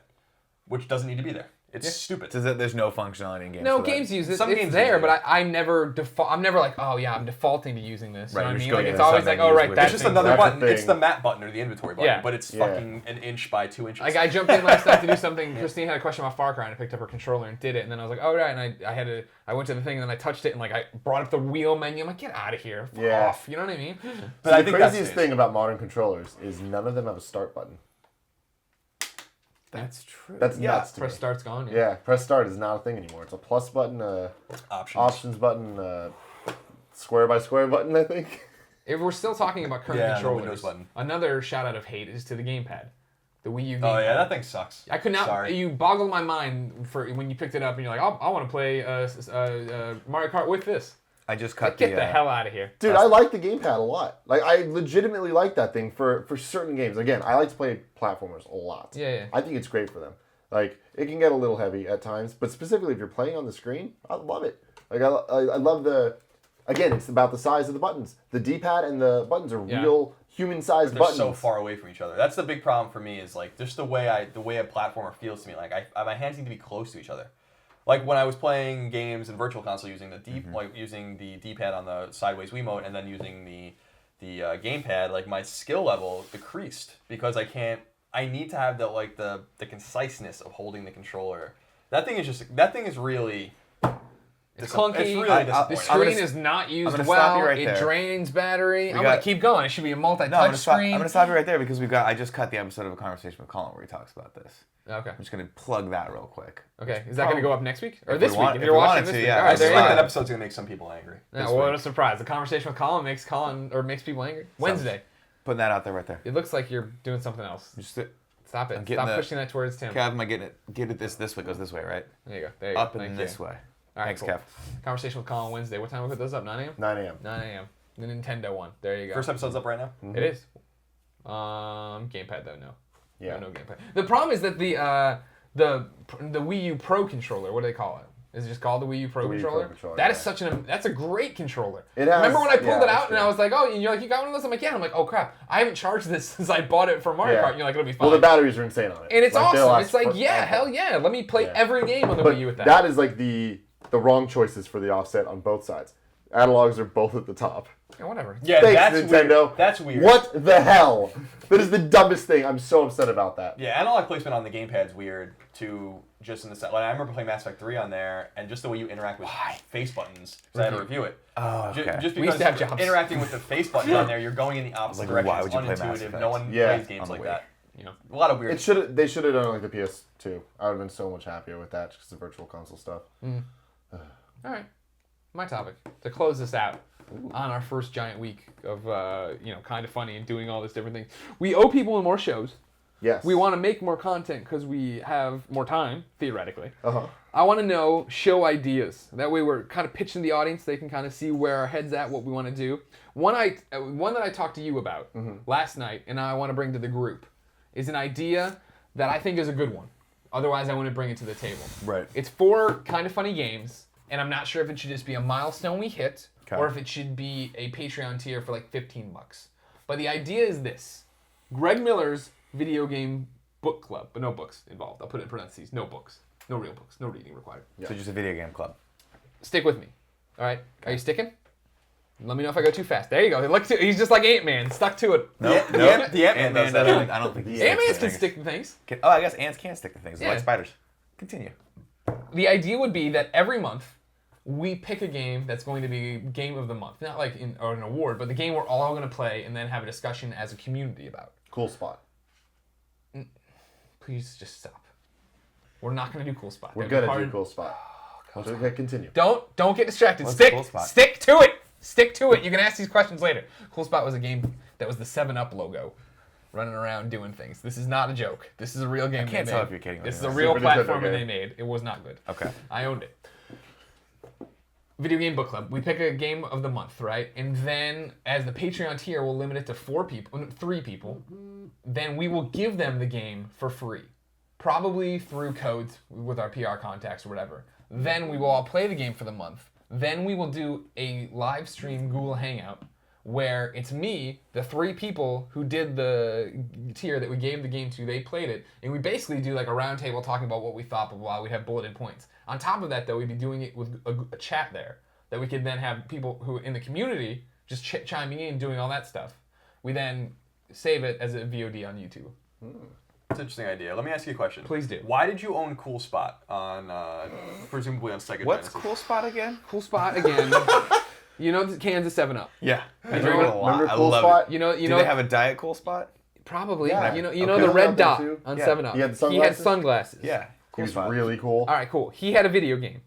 which doesn't need to be there. It's stupid. So there's no functionality in games. No, for that. games use it. Some It's games there, use it. but I'm never I'm never like, oh yeah, I'm defaulting to using this. Right, You know what I you're mean? just Like going it's to always some like, menus oh right, with- that's It's just thing. another That's the button. It's thing. the map button or the inventory button, Yeah. but it's Yeah. fucking an inch by 2 inches. Like I jumped in last night to do something. Christine had a question about Far Cry, and I picked up her controller and did it. And then I was like, oh right, and I went to the thing, and then I touched it, and like I brought up the wheel menu. I'm like, get out of here, fuck Yeah. off. You know what I mean? but So I the think that's craziest thing about modern controllers is none of them have a start button. That's true. That's nuts to Press me. start's gone. Yeah, press start is not a thing anymore. It's a plus button, options button, square by square button, I think. If we're still talking about current Yeah, the controllers, Windows button. another shout out of hate is to the GamePad, the Wii U GamePad. Oh yeah, that thing sucks. I could not. Sorry. You boggled my mind for when you picked it up, and you're like, I want to play Mario Kart with this. I just cut Get the hell out of here. Dude, I like the gamepad a lot. Like, I legitimately like that thing for certain games. Again, I like to play platformers a lot. Yeah. I think it's great for them. Like, it can get a little heavy at times, but specifically if you're playing on the screen, I love it. Like, I love the... Again, it's about the size of the buttons. The D-pad and the buttons are real human-sized They're buttons. so far away from each other. That's the big problem for me. Is like just the way a platformer feels to me. Like my hands need to be close to each other. Like when I was playing games in Virtual Console using using the D-pad on the sideways Wiimote and then using the gamepad, like my skill level decreased because I need to have the conciseness of holding the controller. That thing is really. It's clunky. It's really The disappointing. screen is not used gonna well. stop you right it there. drains battery. I'm got- gonna keep going. It should be a multi-touch No, I'm gonna screen. stop you right there because I just cut the episode of A Conversation with Colin where he talks about this. Okay. I'm just gonna plug that real quick. Okay. Is that gonna go up next week or If this we week? want- If if you're we watching wanted this to, week, yeah, all right. that's There I you think go. that episode's gonna make some people angry. Yeah, this what week. a surprise! The conversation with Colin makes Wednesday. Putting that out there right there. It looks like you're doing something else. Just Stop it. getting Stop the- pushing that towards Tim. Kev, am I getting it? Get it this way goes this way, right? There you go. There you Up go. and Thank this you. way. All right, Thanks, cool. Kev. Conversation with Colin Wednesday. What time we put those up? 9 a.m. 9 a.m. 9 a.m. The Nintendo one. There you go. First episode's up right now. It is. Gamepad though, no. Yeah. No gamepad. The problem is that the Wii U Pro controller. What do they call it? Is it just called the Wii U Pro Wii U Pro controller? controller, That is yeah. such that's a great controller. It has- Remember when I pulled yeah, it out it's and I good. was like, oh, and you're like, you got one of those? I'm like, yeah. I'm like, oh crap, I haven't charged this since I bought it for Mario Yeah. Kart. And you're like, it'll be fine. Well, the batteries are insane on it. and it's Like, they'll awesome. last It's like, yeah, forever. hell yeah. Let me play Yeah. every game on the But Wii U with that. that is like the wrong choices for the offset on both sides. Analogs are both at the top. Yeah, whatever. Yeah, Thanks, that's Nintendo. weird. That's weird. What the hell? That is the dumbest thing. I'm so upset about that. Yeah, analog placement on the gamepad's weird too. Just in the set, like I remember playing Mass Effect 3 on there, and just the way you interact with face buttons. Because I had to review it. Oh, okay. Just We used because to have jobs. interacting with the face buttons on there, you're going in the opposite like, direction. why It's would you play Mass unintuitive. Effect? No one Yeah, plays games on the like Wii. that. You know, a lot of weird. They should have done it like the PS2. I would have been so much happier with that just because of virtual console stuff. All right, my topic to close this out on our first giant week of kind of funny and doing all this different things. We owe people more shows. Yes. We want to make more content because we have more time theoretically. Uh-huh. I want to know show ideas. That way we're kind of pitching the audience. They can kind of see where our head's at, what we want to do. One that I talked to you about last night, and I want to bring to the group, is an idea that I think is a good one. Otherwise, I wouldn't bring it to the table. Right. It's 4 kind of funny games, and I'm not sure if it should just be a milestone we hit, or if it should be a Patreon tier for like $15. But the idea is this: Greg Miller's video game book club, but no books involved. I'll put it in parentheses. No books. No real books. No reading required. Yeah. So just a video game club. Stick with me. All right. Are you sticking? Let me know if I go too fast. There you go. He's just like Ant-Man, stuck to it. Nope. The Ant-Man does that. I don't think Ant-Man can stick to things. Oh, I guess ants can stick to things. Yeah. Like spiders. Continue. The idea would be that every month we pick a game that's going to be Game of the Month. Not like an award, but the game we're all going to play and then have a discussion as a community about. Cool Spot. Please just stop. We're not going to do Cool Spot. We're going to do Cool Spot. Okay, continue. Don't get distracted. What's Stick Cool Spot? Stick to it. Stick to it. You can ask these questions later. Cool Spot was a game that was the 7-Up logo, running around doing things. This is not a joke. This is a real game. I can't tell if you're kidding. This is a real platformer they made. It was not good. Okay. I owned it. Video Game Book Club. We pick a game of the month, right? And then, as the Patreon tier, we'll limit it to 3 people. Then we will give them the game for free, probably through codes with our PR contacts or whatever. Then we will all play the game for the month. Then we will do a live stream Google Hangout where it's me, the 3 people who did the tier that we gave the game to, they played it, and we basically do like a round table talking about what we thought, blah, blah, blah. We'd have bulleted points. On top of that, though, we'd be doing it with a chat there that we could then have people who in the community just chiming in, doing all that stuff. We then save it as a VOD on YouTube. That's an interesting idea. Let me ask you a question. Please do. Why did you own Cool Spot on, presumably on Sega What's Genesis? Cool Spot again? Cool Spot again. You know the cans of 7-Up. Yeah. I You drink know- it a lot. Remember I Cool love Spot? it. You know. Do they have a Diet Cool Spot? Probably. Yeah. You know Okay. the red Out there dot too. on Yeah. 7-Up. He had the He had sunglasses? sunglasses. Yeah. He was really cool. All right, cool. He had a video game,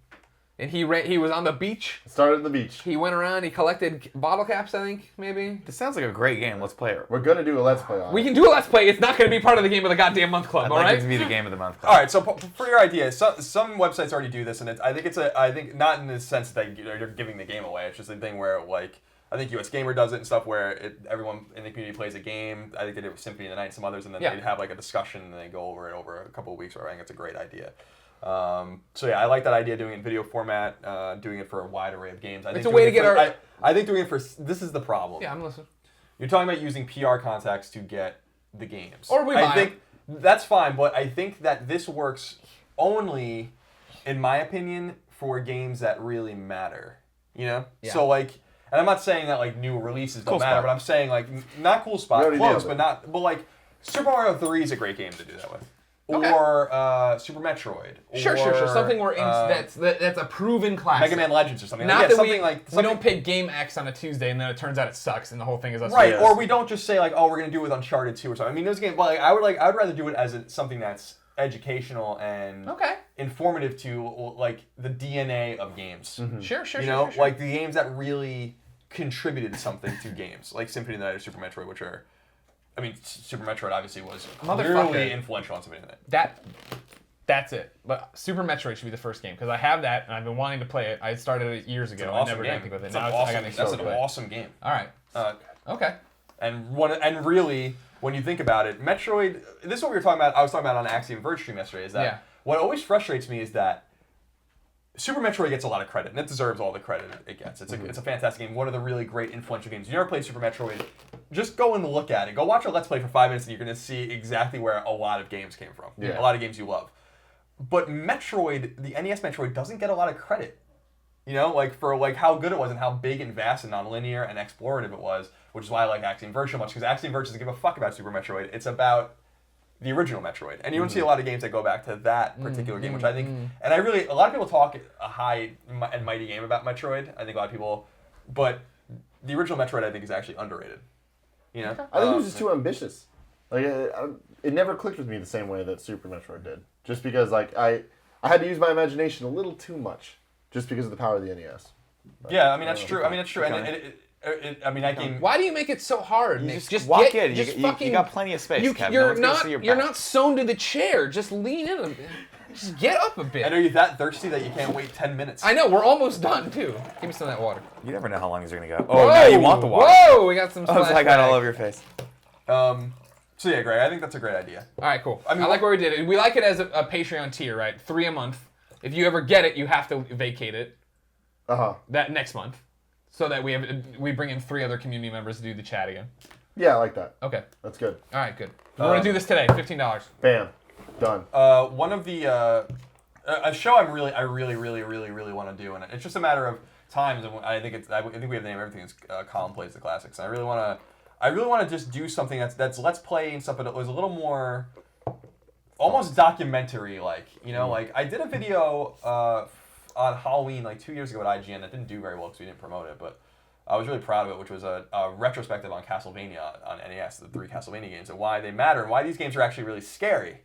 and he was on the beach. Started at the beach. He went around. He collected bottle caps. I think maybe. This sounds like a great game. Let's play it. We're going to do a Let's Play on We it. can do a let's play. It's not going to be part of the game of the goddamn month club. I'd All like right. it to be the game of the month. Club. All right, so for your idea, some websites already do this, and I think not in the sense that you're giving the game away. It's just a thing where like I think US Gamer does it and stuff where everyone in the community plays a game. I think they did it with Symphony of the Night and some others, and then they'd have like a discussion and they go over it over a couple of weeks. Or I think it's a great idea. So yeah, I like that idea, doing it in video format, doing it for a wide array of games. It's a way to get our. I think doing it for this is the problem. Yeah, I'm listening. You're talking about using PR contacts to get the games. Or we I buy think that's fine, but I think that this works only, in my opinion, for games that really matter. You know? Yeah. So like, and I'm not saying that like new releases don't Cool matter, Spot. but I'm saying like not Cool Spot, already close, did, but like Super Mario 3 is a great game to do that with. Okay. Or Super Metroid. Sure. Or, Something where that's a proven classic. Mega Man Legends or something. Not Yeah, that something we like we don't pick Game X on a Tuesday and then it turns out it sucks and the whole thing is us. Right, doing or this. we don't just say like, oh, we're gonna do it with Uncharted 2 or something. I mean, those games. Well, I would rather do it as something that's educational and informative to like the DNA of games. Mm-hmm. Sure. You know, like the games that really contributed something to games, like Symphony of the Night or Super Metroid, which are. I mean, Super Metroid obviously was clearly influential on Symphony of the Night. That's it. But Super Metroid should be the first game because I have that and I've been wanting to play it. I started it years ago. It's an awesome I never got game. anything with it. It's Now an I awesome, got that's an play. awesome game. All right. Okay. And really, when you think about it, Metroid. This is what we were talking about. I was talking about on Axiom Verge stream yesterday. Is that what always frustrates me is that Super Metroid gets a lot of credit, and it deserves all the credit it gets. It's a fantastic game. One of the really great influential games. You never played Super Metroid, just go and look at it. Go watch a Let's Play for 5 minutes, and you're going to see exactly where a lot of games came from. Yeah. A lot of games you love. But Metroid, the NES Metroid, doesn't get a lot of credit. You know, like for like how good it was and how big and vast and nonlinear and explorative it was, which is why I like Axiom Verge so much, because Axiom Verge doesn't give a fuck about Super Metroid. It's about the original Metroid. And you don't see a lot of games that go back to that particular game, which I think, and a lot of people talk a high and mighty game about Metroid. I think a lot of people, but the original Metroid I think is actually underrated. You know? I think it was just too ambitious. Like it never clicked with me the same way that Super Metroid did. Just because like I had to use my imagination a little too much, just because of the power of the NES. But, yeah, I mean that's true. And I mean that game. Why do you make it so hard, Nick? Just walk in. You got plenty of space, Kev. You're not sewn to the chair. Just lean in. Just get up a bit. And are you that thirsty that you can't wait 10 minutes? I know. We're almost done too. Give me some of that water. You never know how long these are gonna go. Oh, now you want the water. Whoa! We got some. Oh, I got it all over your face. So yeah, Greg, I think that's a great idea. All right, cool. I like where we did it. We like it as a Patreon tier, right? 3 a month. If you ever get it, you have to vacate it. Uh-huh. That next month. So that we bring in 3 other community members to do the chat again. Yeah, I like that. Okay. That's good. All right, good. We're going to do this today. $15. Bam. Done. One of the a show I really want to do, and it's just a matter of times. And I think we have the name of everything. It's Colin Plays the Classics. And I really want to just do something that's Let's Play and stuff, but it was a little more almost documentary like. Like I did a video on Halloween like 2 years ago at IGN that didn't do very well because we didn't promote it, but I was really proud of it, which was a retrospective on Castlevania on NES, the 3 Castlevania games, and why they matter and why these games are actually really scary.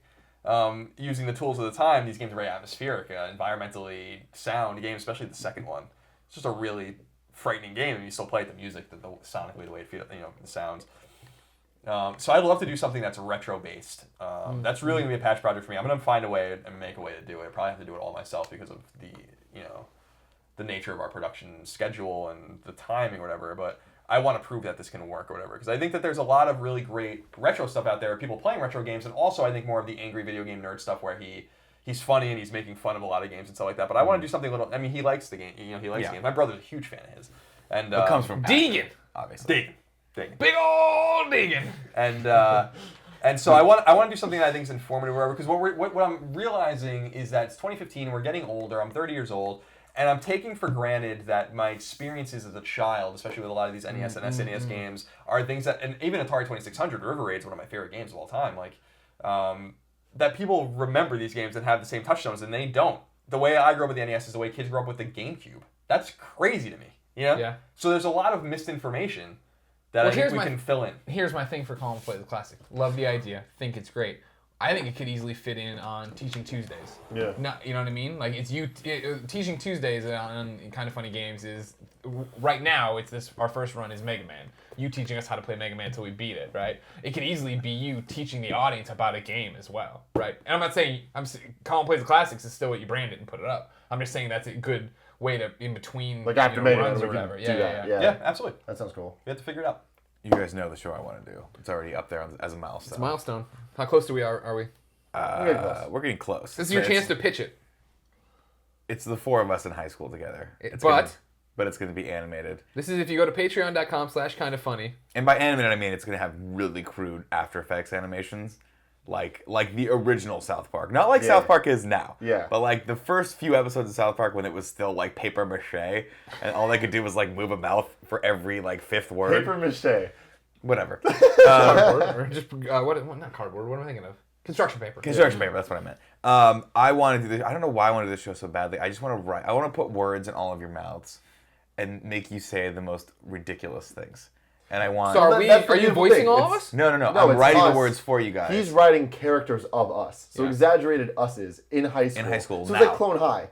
Using the tools of the time, these games are very atmospheric, environmentally sound games, especially the second one. It's just a really frightening game, and you still play it, the music, the sonically, the way it feels, the sounds. So I'd love to do something that's retro-based. That's really going to be a patch project for me. I'm going to find a way and make a way to do it. I probably have to do it all myself because of the nature of our production schedule and the timing or whatever, but I want to prove that this can work or whatever, because I think that there's a lot of really great retro stuff out there, people playing retro games, and also I think more of the angry video game nerd stuff where he's funny and he's making fun of a lot of games and stuff like that, but I want to do something a little, I mean, he likes the game, he likes games. My brother's a huge fan of his. And it comes from Deegan! obviously. Deegan. Big old Deegan! And so I want to do something that I think is informative or whatever, because what I'm realizing is that it's 2015 and we're getting older, I'm 30 years old, and I'm taking for granted that my experiences as a child, especially with a lot of these NES and SNES games, are things that, and even Atari 2600, River Raid's one of my favorite games of all time, that people remember these games and have the same touchstones, and they don't. The way I grew up with the NES is the way kids grew up with the GameCube. That's crazy to me, Yeah. So there's a lot of misinformation that I think we can fill in. Here's my thing for Colin Play the Classic. Love the idea. Think it's great. I think it could easily fit in on Teaching Tuesdays. Yeah. You know what I mean? Like Teaching Tuesdays on Kind of Funny Games is right now. Our first run is Mega Man. You teaching us how to play Mega Man until we beat it, right? It could easily be you teaching the audience about a game as well, right? And I'm not saying Colin Plays the Classics is still what you brand it and put it up. I'm just saying that's a good way to in between like after Mega runs Man or whatever. Yeah, absolutely. That sounds cool. We have to figure it out. You guys know the show I want to do. It's already up there as a milestone. It's a milestone. How close are we? We're getting close. This is your chance to pitch it. It's the 4 of us in high school together. But it's going to be animated. This is if you go to patreon.com/kindoffunny. And by animated, I mean it's going to have really crude After Effects animations. Like the original South Park. Not like South Park is now. Yeah. But like the first few episodes of South Park when it was still like paper mache and all they could do was like move a mouth for every like 5th word. Paper mache. Whatever. Cardboard. Or just, not cardboard. What am I thinking of? Construction paper. Construction paper, that's what I meant. I want to do this. I don't know why I want to do this show so badly. I just want to write. I want to put words in all of your mouths and make you say the most ridiculous things. And I want... So are you voicing all of us? No. I'm writing the words for you guys. He's writing characters of us. So exaggerated us's in high school. In high school so now. it's like Clone High.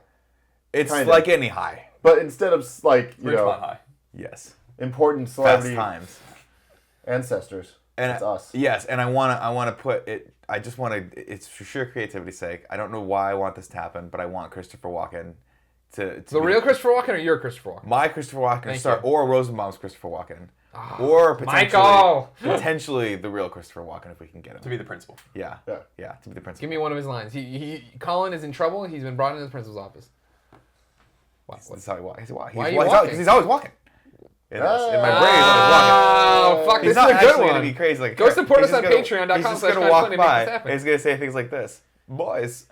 It's like any high. But instead of like, Ridgemont High. Yes. Important celebrity Fast times. Ancestors. And it's us. Yes, and I want to put it... I just want to... It's for sheer creativity's sake. I don't know why I want this to happen, but I want Christopher Walken to the real Christopher Walken or your Christopher Walken? My Christopher Walken to start, or Rosenbaum's Christopher Walken. Or potentially the real Christopher Walken if we can get him to be the principal. Yeah, to be the principal. Give me one of his lines. Colin is in trouble. He's been brought into the principal's office. That's how he walks. Why are you walking? He's always walking. In my brain, he's always walking. Oh fuck! He's this is a good one. Gonna be crazy. Like, go support us on Patreon.com/kindoffunny. He's just gonna walk by. And he's gonna say things like this, boys.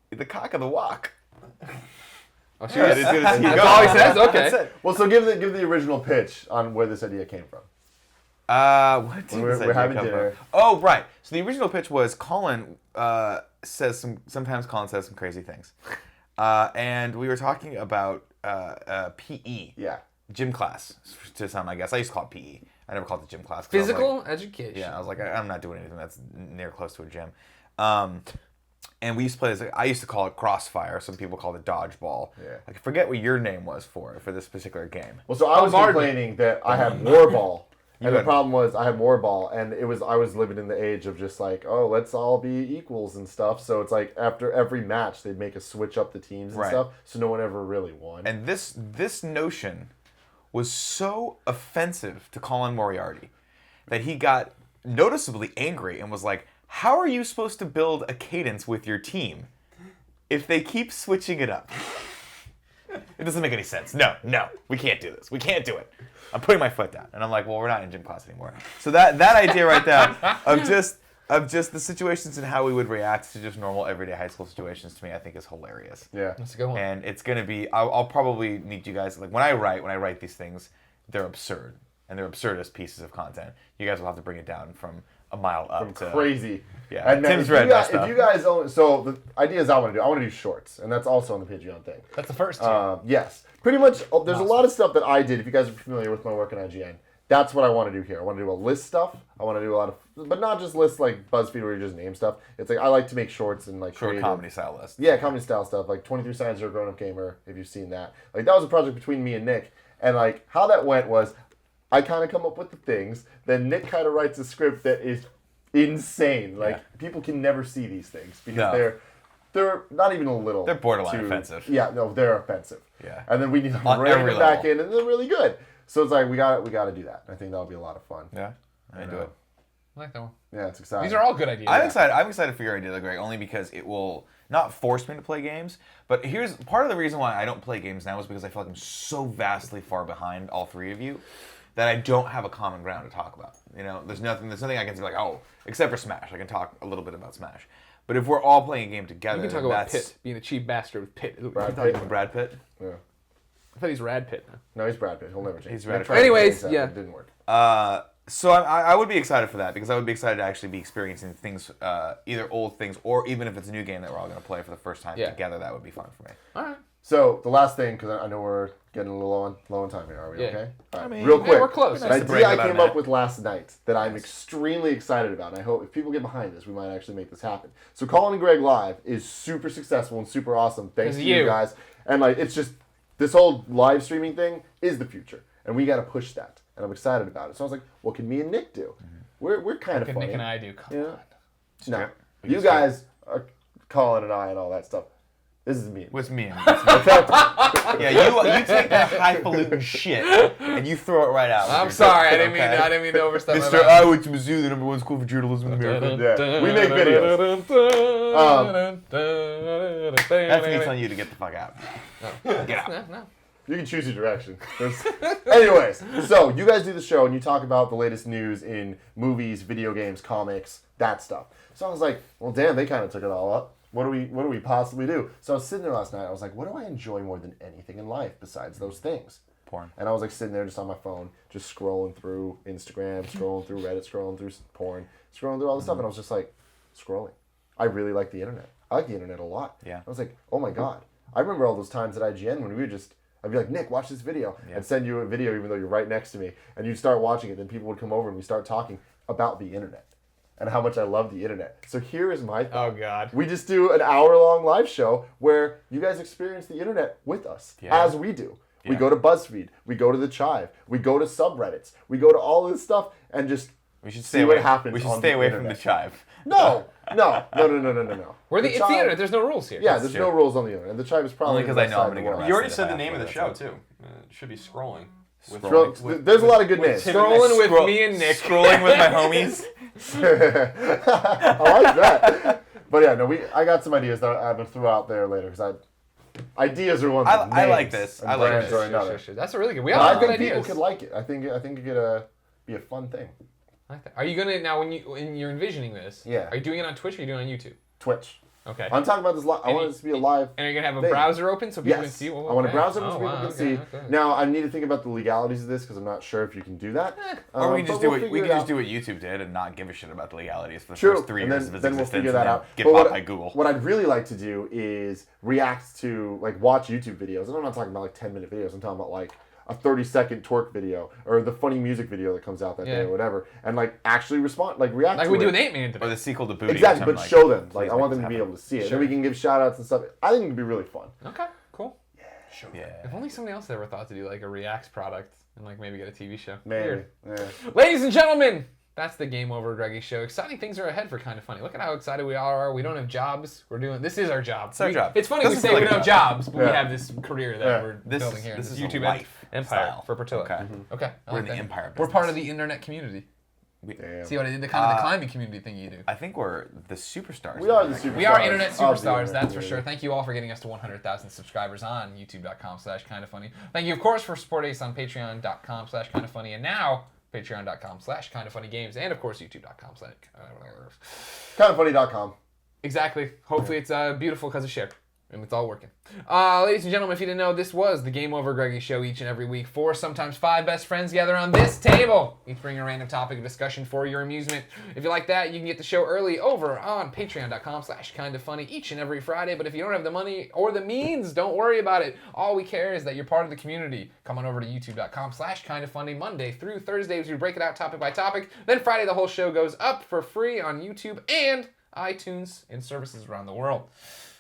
The cock of the walk. Oh, that's all he says. Okay. Well, so give the original pitch on where this idea came from. What did we're having dinner. From? Oh, right. So the original pitch was Colin sometimes Colin says some crazy things, and we were talking about PE. Yeah. Gym class to some, I guess. I used to call it PE. I never called it gym class. Physical education. Yeah, I was like, I'm not doing anything that's near close to a gym. And we used to play this. I used to call it crossfire. Some people called it dodgeball. Yeah. I forget what your name was for this particular game. Well, so I was complaining that I had Warball. And the problem was I had Warball, and I was living in the age of just like, oh, let's all be equals and stuff. So it's like after every match, they'd make us switch up the teams and stuff, so no one ever really won. And this notion was so offensive to Colin Moriarty that he got noticeably angry and was like, how are you supposed to build a cadence with your team if they keep switching it up? doesn't make any sense. No, we can't do this. We can't do it. I'm putting my foot down. And I'm like, well, we're not in gym class anymore. So that idea right there of just the situations and how we would react to just normal everyday high school situations to me, I think is hilarious. Yeah. That's a good one. And it's going to be, I'll probably need you guys, like when I write these things, they're absurd. And they're absurdist pieces of content. You guys will have to bring it down from a mile up to crazy. Yeah, and Tim's read that stuff. If you guys only, so the ideas I want to do shorts, and that's also on the Patreon thing. That's the first two. Yes, pretty much. There's a lot of stuff that I did. If you guys are familiar with my work in IGN, that's what I want to do here. I want to do a list stuff. I want to do a lot of, but not just lists like BuzzFeed where you just name stuff. It's like I like to make shorts and like short comedy style lists. Yeah, comedy style stuff. Like 23 Signs You're a Grown Up Gamer. If you've seen that, like that was a project between me and Nick, and like how that went was, I kind of come up with the things, then Nick kind of writes a script that is insane. Like people can never see these things because they're not even a little. They're borderline offensive. Yeah, no, they're offensive. Yeah. And then we need to rein them back in, and they're really good. So it's like we got to do that. I think that'll be a lot of fun. Yeah, I do it. I like that one. Yeah, it's exciting. These are all good ideas. I'm excited for your idea, Greg, only because it will not force me to play games. But here's part of the reason why I don't play games now is because I feel like I'm so vastly far behind all three of you that I don't have a common ground to talk about. You know, there's nothing I can say like, oh, except for Smash. I can talk a little bit about Smash. But if we're all playing a game together, you can talk about Pitt being a cheap bastard with Pitt. Brad Pitt. Yeah. I thought he's Rad Pitt now. No, he's Brad Pitt. He'll never change. He's Brad Pitt. Anyways, yeah. It didn't work. So I would be excited for that because I would be excited to actually be experiencing things, either old things or even if it's a new game that we're all going to play for the first time together. That would be fun for me. All right. So the last thing, because I know we're getting a little low on time here. Are we okay? All right. I mean, real quick. we're close. An idea I came up with last night that I'm extremely excited about, and I hope if people get behind this, we might actually make this happen. So Colin and Greg Live is super successful and super awesome. Thanks to you guys. And like, it's just this whole live streaming thing is the future, and we got to push that. And I'm excited about it. So I was like, what can me and Nick do? We're kind of funny. What can Nick and I do? Come on. No, you guys are Colin and I and all that stuff. This is me. What's me? Yeah, you take that highfalutin shit and you throw it right out. I'm sorry, I didn't mean to overstep. Mr. I went to Mizzou, the #1 school for journalism in America. Yeah, we make videos. That's me telling you to get the fuck out. Get out. No. You can choose your direction. Anyways, so you guys do the show and you talk about the latest news in movies, video games, comics, that stuff. So I was like, well, damn, they kind of took it all up. What do we possibly do? So I was sitting there last night. I was like, what do I enjoy more than anything in life besides those things? Porn. And I was like sitting there just on my phone, just scrolling through Instagram, scrolling through Reddit, scrolling through porn, scrolling through all this stuff. And I was just like, scrolling. I really like the internet. I like the internet a lot. Yeah. I was like, oh my God. I remember all those times at IGN when we would just, I'd be like, Nick, watch this video. Yeah. I'd send you a video even though you're right next to me. And you'd start watching it. Then people would come over and we start talking about the internet and how much I love the internet. So here is my thought. Oh, God. We just do an hour-long live show where you guys experience the internet with us, as we do. Yeah. We go to BuzzFeed. We go to the Chive. We go to subreddits. We go to all this stuff and just see what happens. We should stay away from the Chive. No. It's the internet. There's no rules here. Yeah, there's no rules on the internet. And the Chive is probably because I know I'm going to get You already said the name of the show, too. It should be Scrolling. There's a lot of good names. Scrolling with me and Nick. Scrolling with my homies. I like that. But yeah, no, I got some ideas that I'm going to throw out there later because ideas are one thing. I like this. I like this. Sure. That's a really good. We all have good ideas. People could like it. I think it could be a fun thing. I like that. Are you gonna now when you're envisioning this? Yeah. Are you doing it on Twitch or are you doing it on YouTube? Twitch. Okay. I'm talking about this live. I want this to be a live. And are you gonna have a thing. browser open so people can see? I want a browser open so people can see. Okay. Now I need to think about the legalities of this because I'm not sure if you can do that. Or we can just do what YouTube did and not give a shit about the legalities for the first 3 years of its existence. We'll figure that out. Get bought by Google. What I'd really like to do is react to watch YouTube videos. And I'm not talking about 10-minute videos. I'm talking about a 30-second twerk video or the funny music video that comes out that day or whatever, and actually respond, react. Like to we it. do with 8-Man today. Or the sequel to Booty. Exactly, but show them. I want them to be happen. able to see it. Then we can give shout outs and stuff. I think it'd be really fun. Okay, cool. Yeah. If only somebody else ever thought to do a Reacts product and maybe get a TV show. Maybe. Yeah. Ladies and gentlemen, that's the Game Over Greggy show. Exciting things are ahead for Kind of Funny. Look at how excited we all are. We don't have jobs. This is our job. It's our job. It's funny we say we don't have jobs, but we have this career that we're building here. This is YouTube life empire style. for Portillo. Okay. Okay. We're in the empire We're business. part of the internet community. Damn. See what I did? The kind of the climbing community thing you do. I think we're the superstars. We are the superstars. We are internet of the superstars, internet that's for community. sure. Thank you all for getting us to 100,000 subscribers on youtube.com/kindafunny. Thank you, of course, for supporting us on patreon.com/kindafunny, and now patreon.com/kindafunnygames, and of course youtube.com/. Kindafunny.com. Exactly. Hopefully it's beautiful because of share. And it's all working. Ladies and gentlemen, if you didn't know, this was the Game Over Greggy show each and every week. 4, sometimes 5 best friends gather on this table. Each bring a random topic of discussion for your amusement. If you like that, you can get the show early over on patreon.com/kindafunny each and every Friday. But if you don't have the money or the means, don't worry about it. All we care is that you're part of the community. Come on over to youtube.com/kindafunny Monday through Thursdays. We break it out topic by topic. Then Friday, the whole show goes up for free on YouTube and iTunes and services around the world.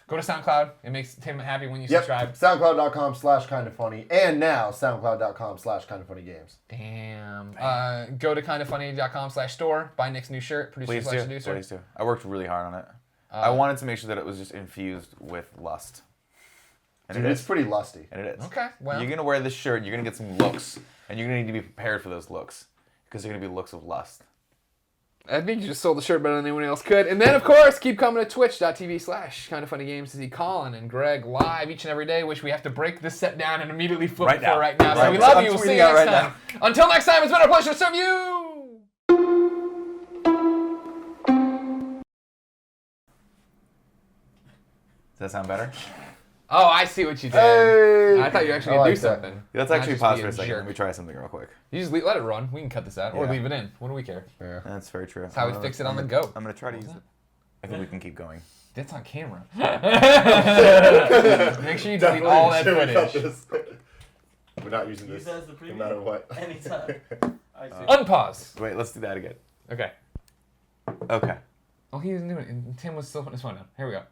Go to SoundCloud. It makes Tim happy when you subscribe. SoundCloud.com/kindafunny. And now SoundCloud.com/kindafunnygames. Damn. Go to kindafunny.com/store. Buy Nick's new shirt. Producer/producer. Please do. I worked really hard on it. I wanted to make sure that it was just infused with lust. And Dude, it's pretty lusty. And it is. Okay, well. You're going to wear this shirt, you're going to get some looks, and you're going to need to be prepared for those looks, because they're going to be looks of lust. I think you just sold the shirt better than anyone else could. And then, of course, keep coming to twitch.tv/kindafunnygames to see Colin and Greg live each and every day, which we have to break this set down and immediately flip Right it now. for right now. So Right we now. love I'm you. We'll see tweeting you out next right time. Until next time, it's been our pleasure to serve you. Does that sound better? Oh, I see what you did. Hey! I thought you were actually I going to like do that. something. Let's Not actually just pause be for a second. jerk. Let me try something real quick. You just let it run. We can cut this out or Yeah. leave it in. What do we care? Yeah. That's very true. That's how we fix it on the go. I'm going to try to use it. I think we can keep going. That's on camera. Make sure you delete all that footage. We're not using this Use it as the no preview? matter what. Anytime. I see. Unpause. Wait, let's do that again. Okay. Okay. Oh, he wasn't doing it. And Tim was still putting his phone down. Here we go.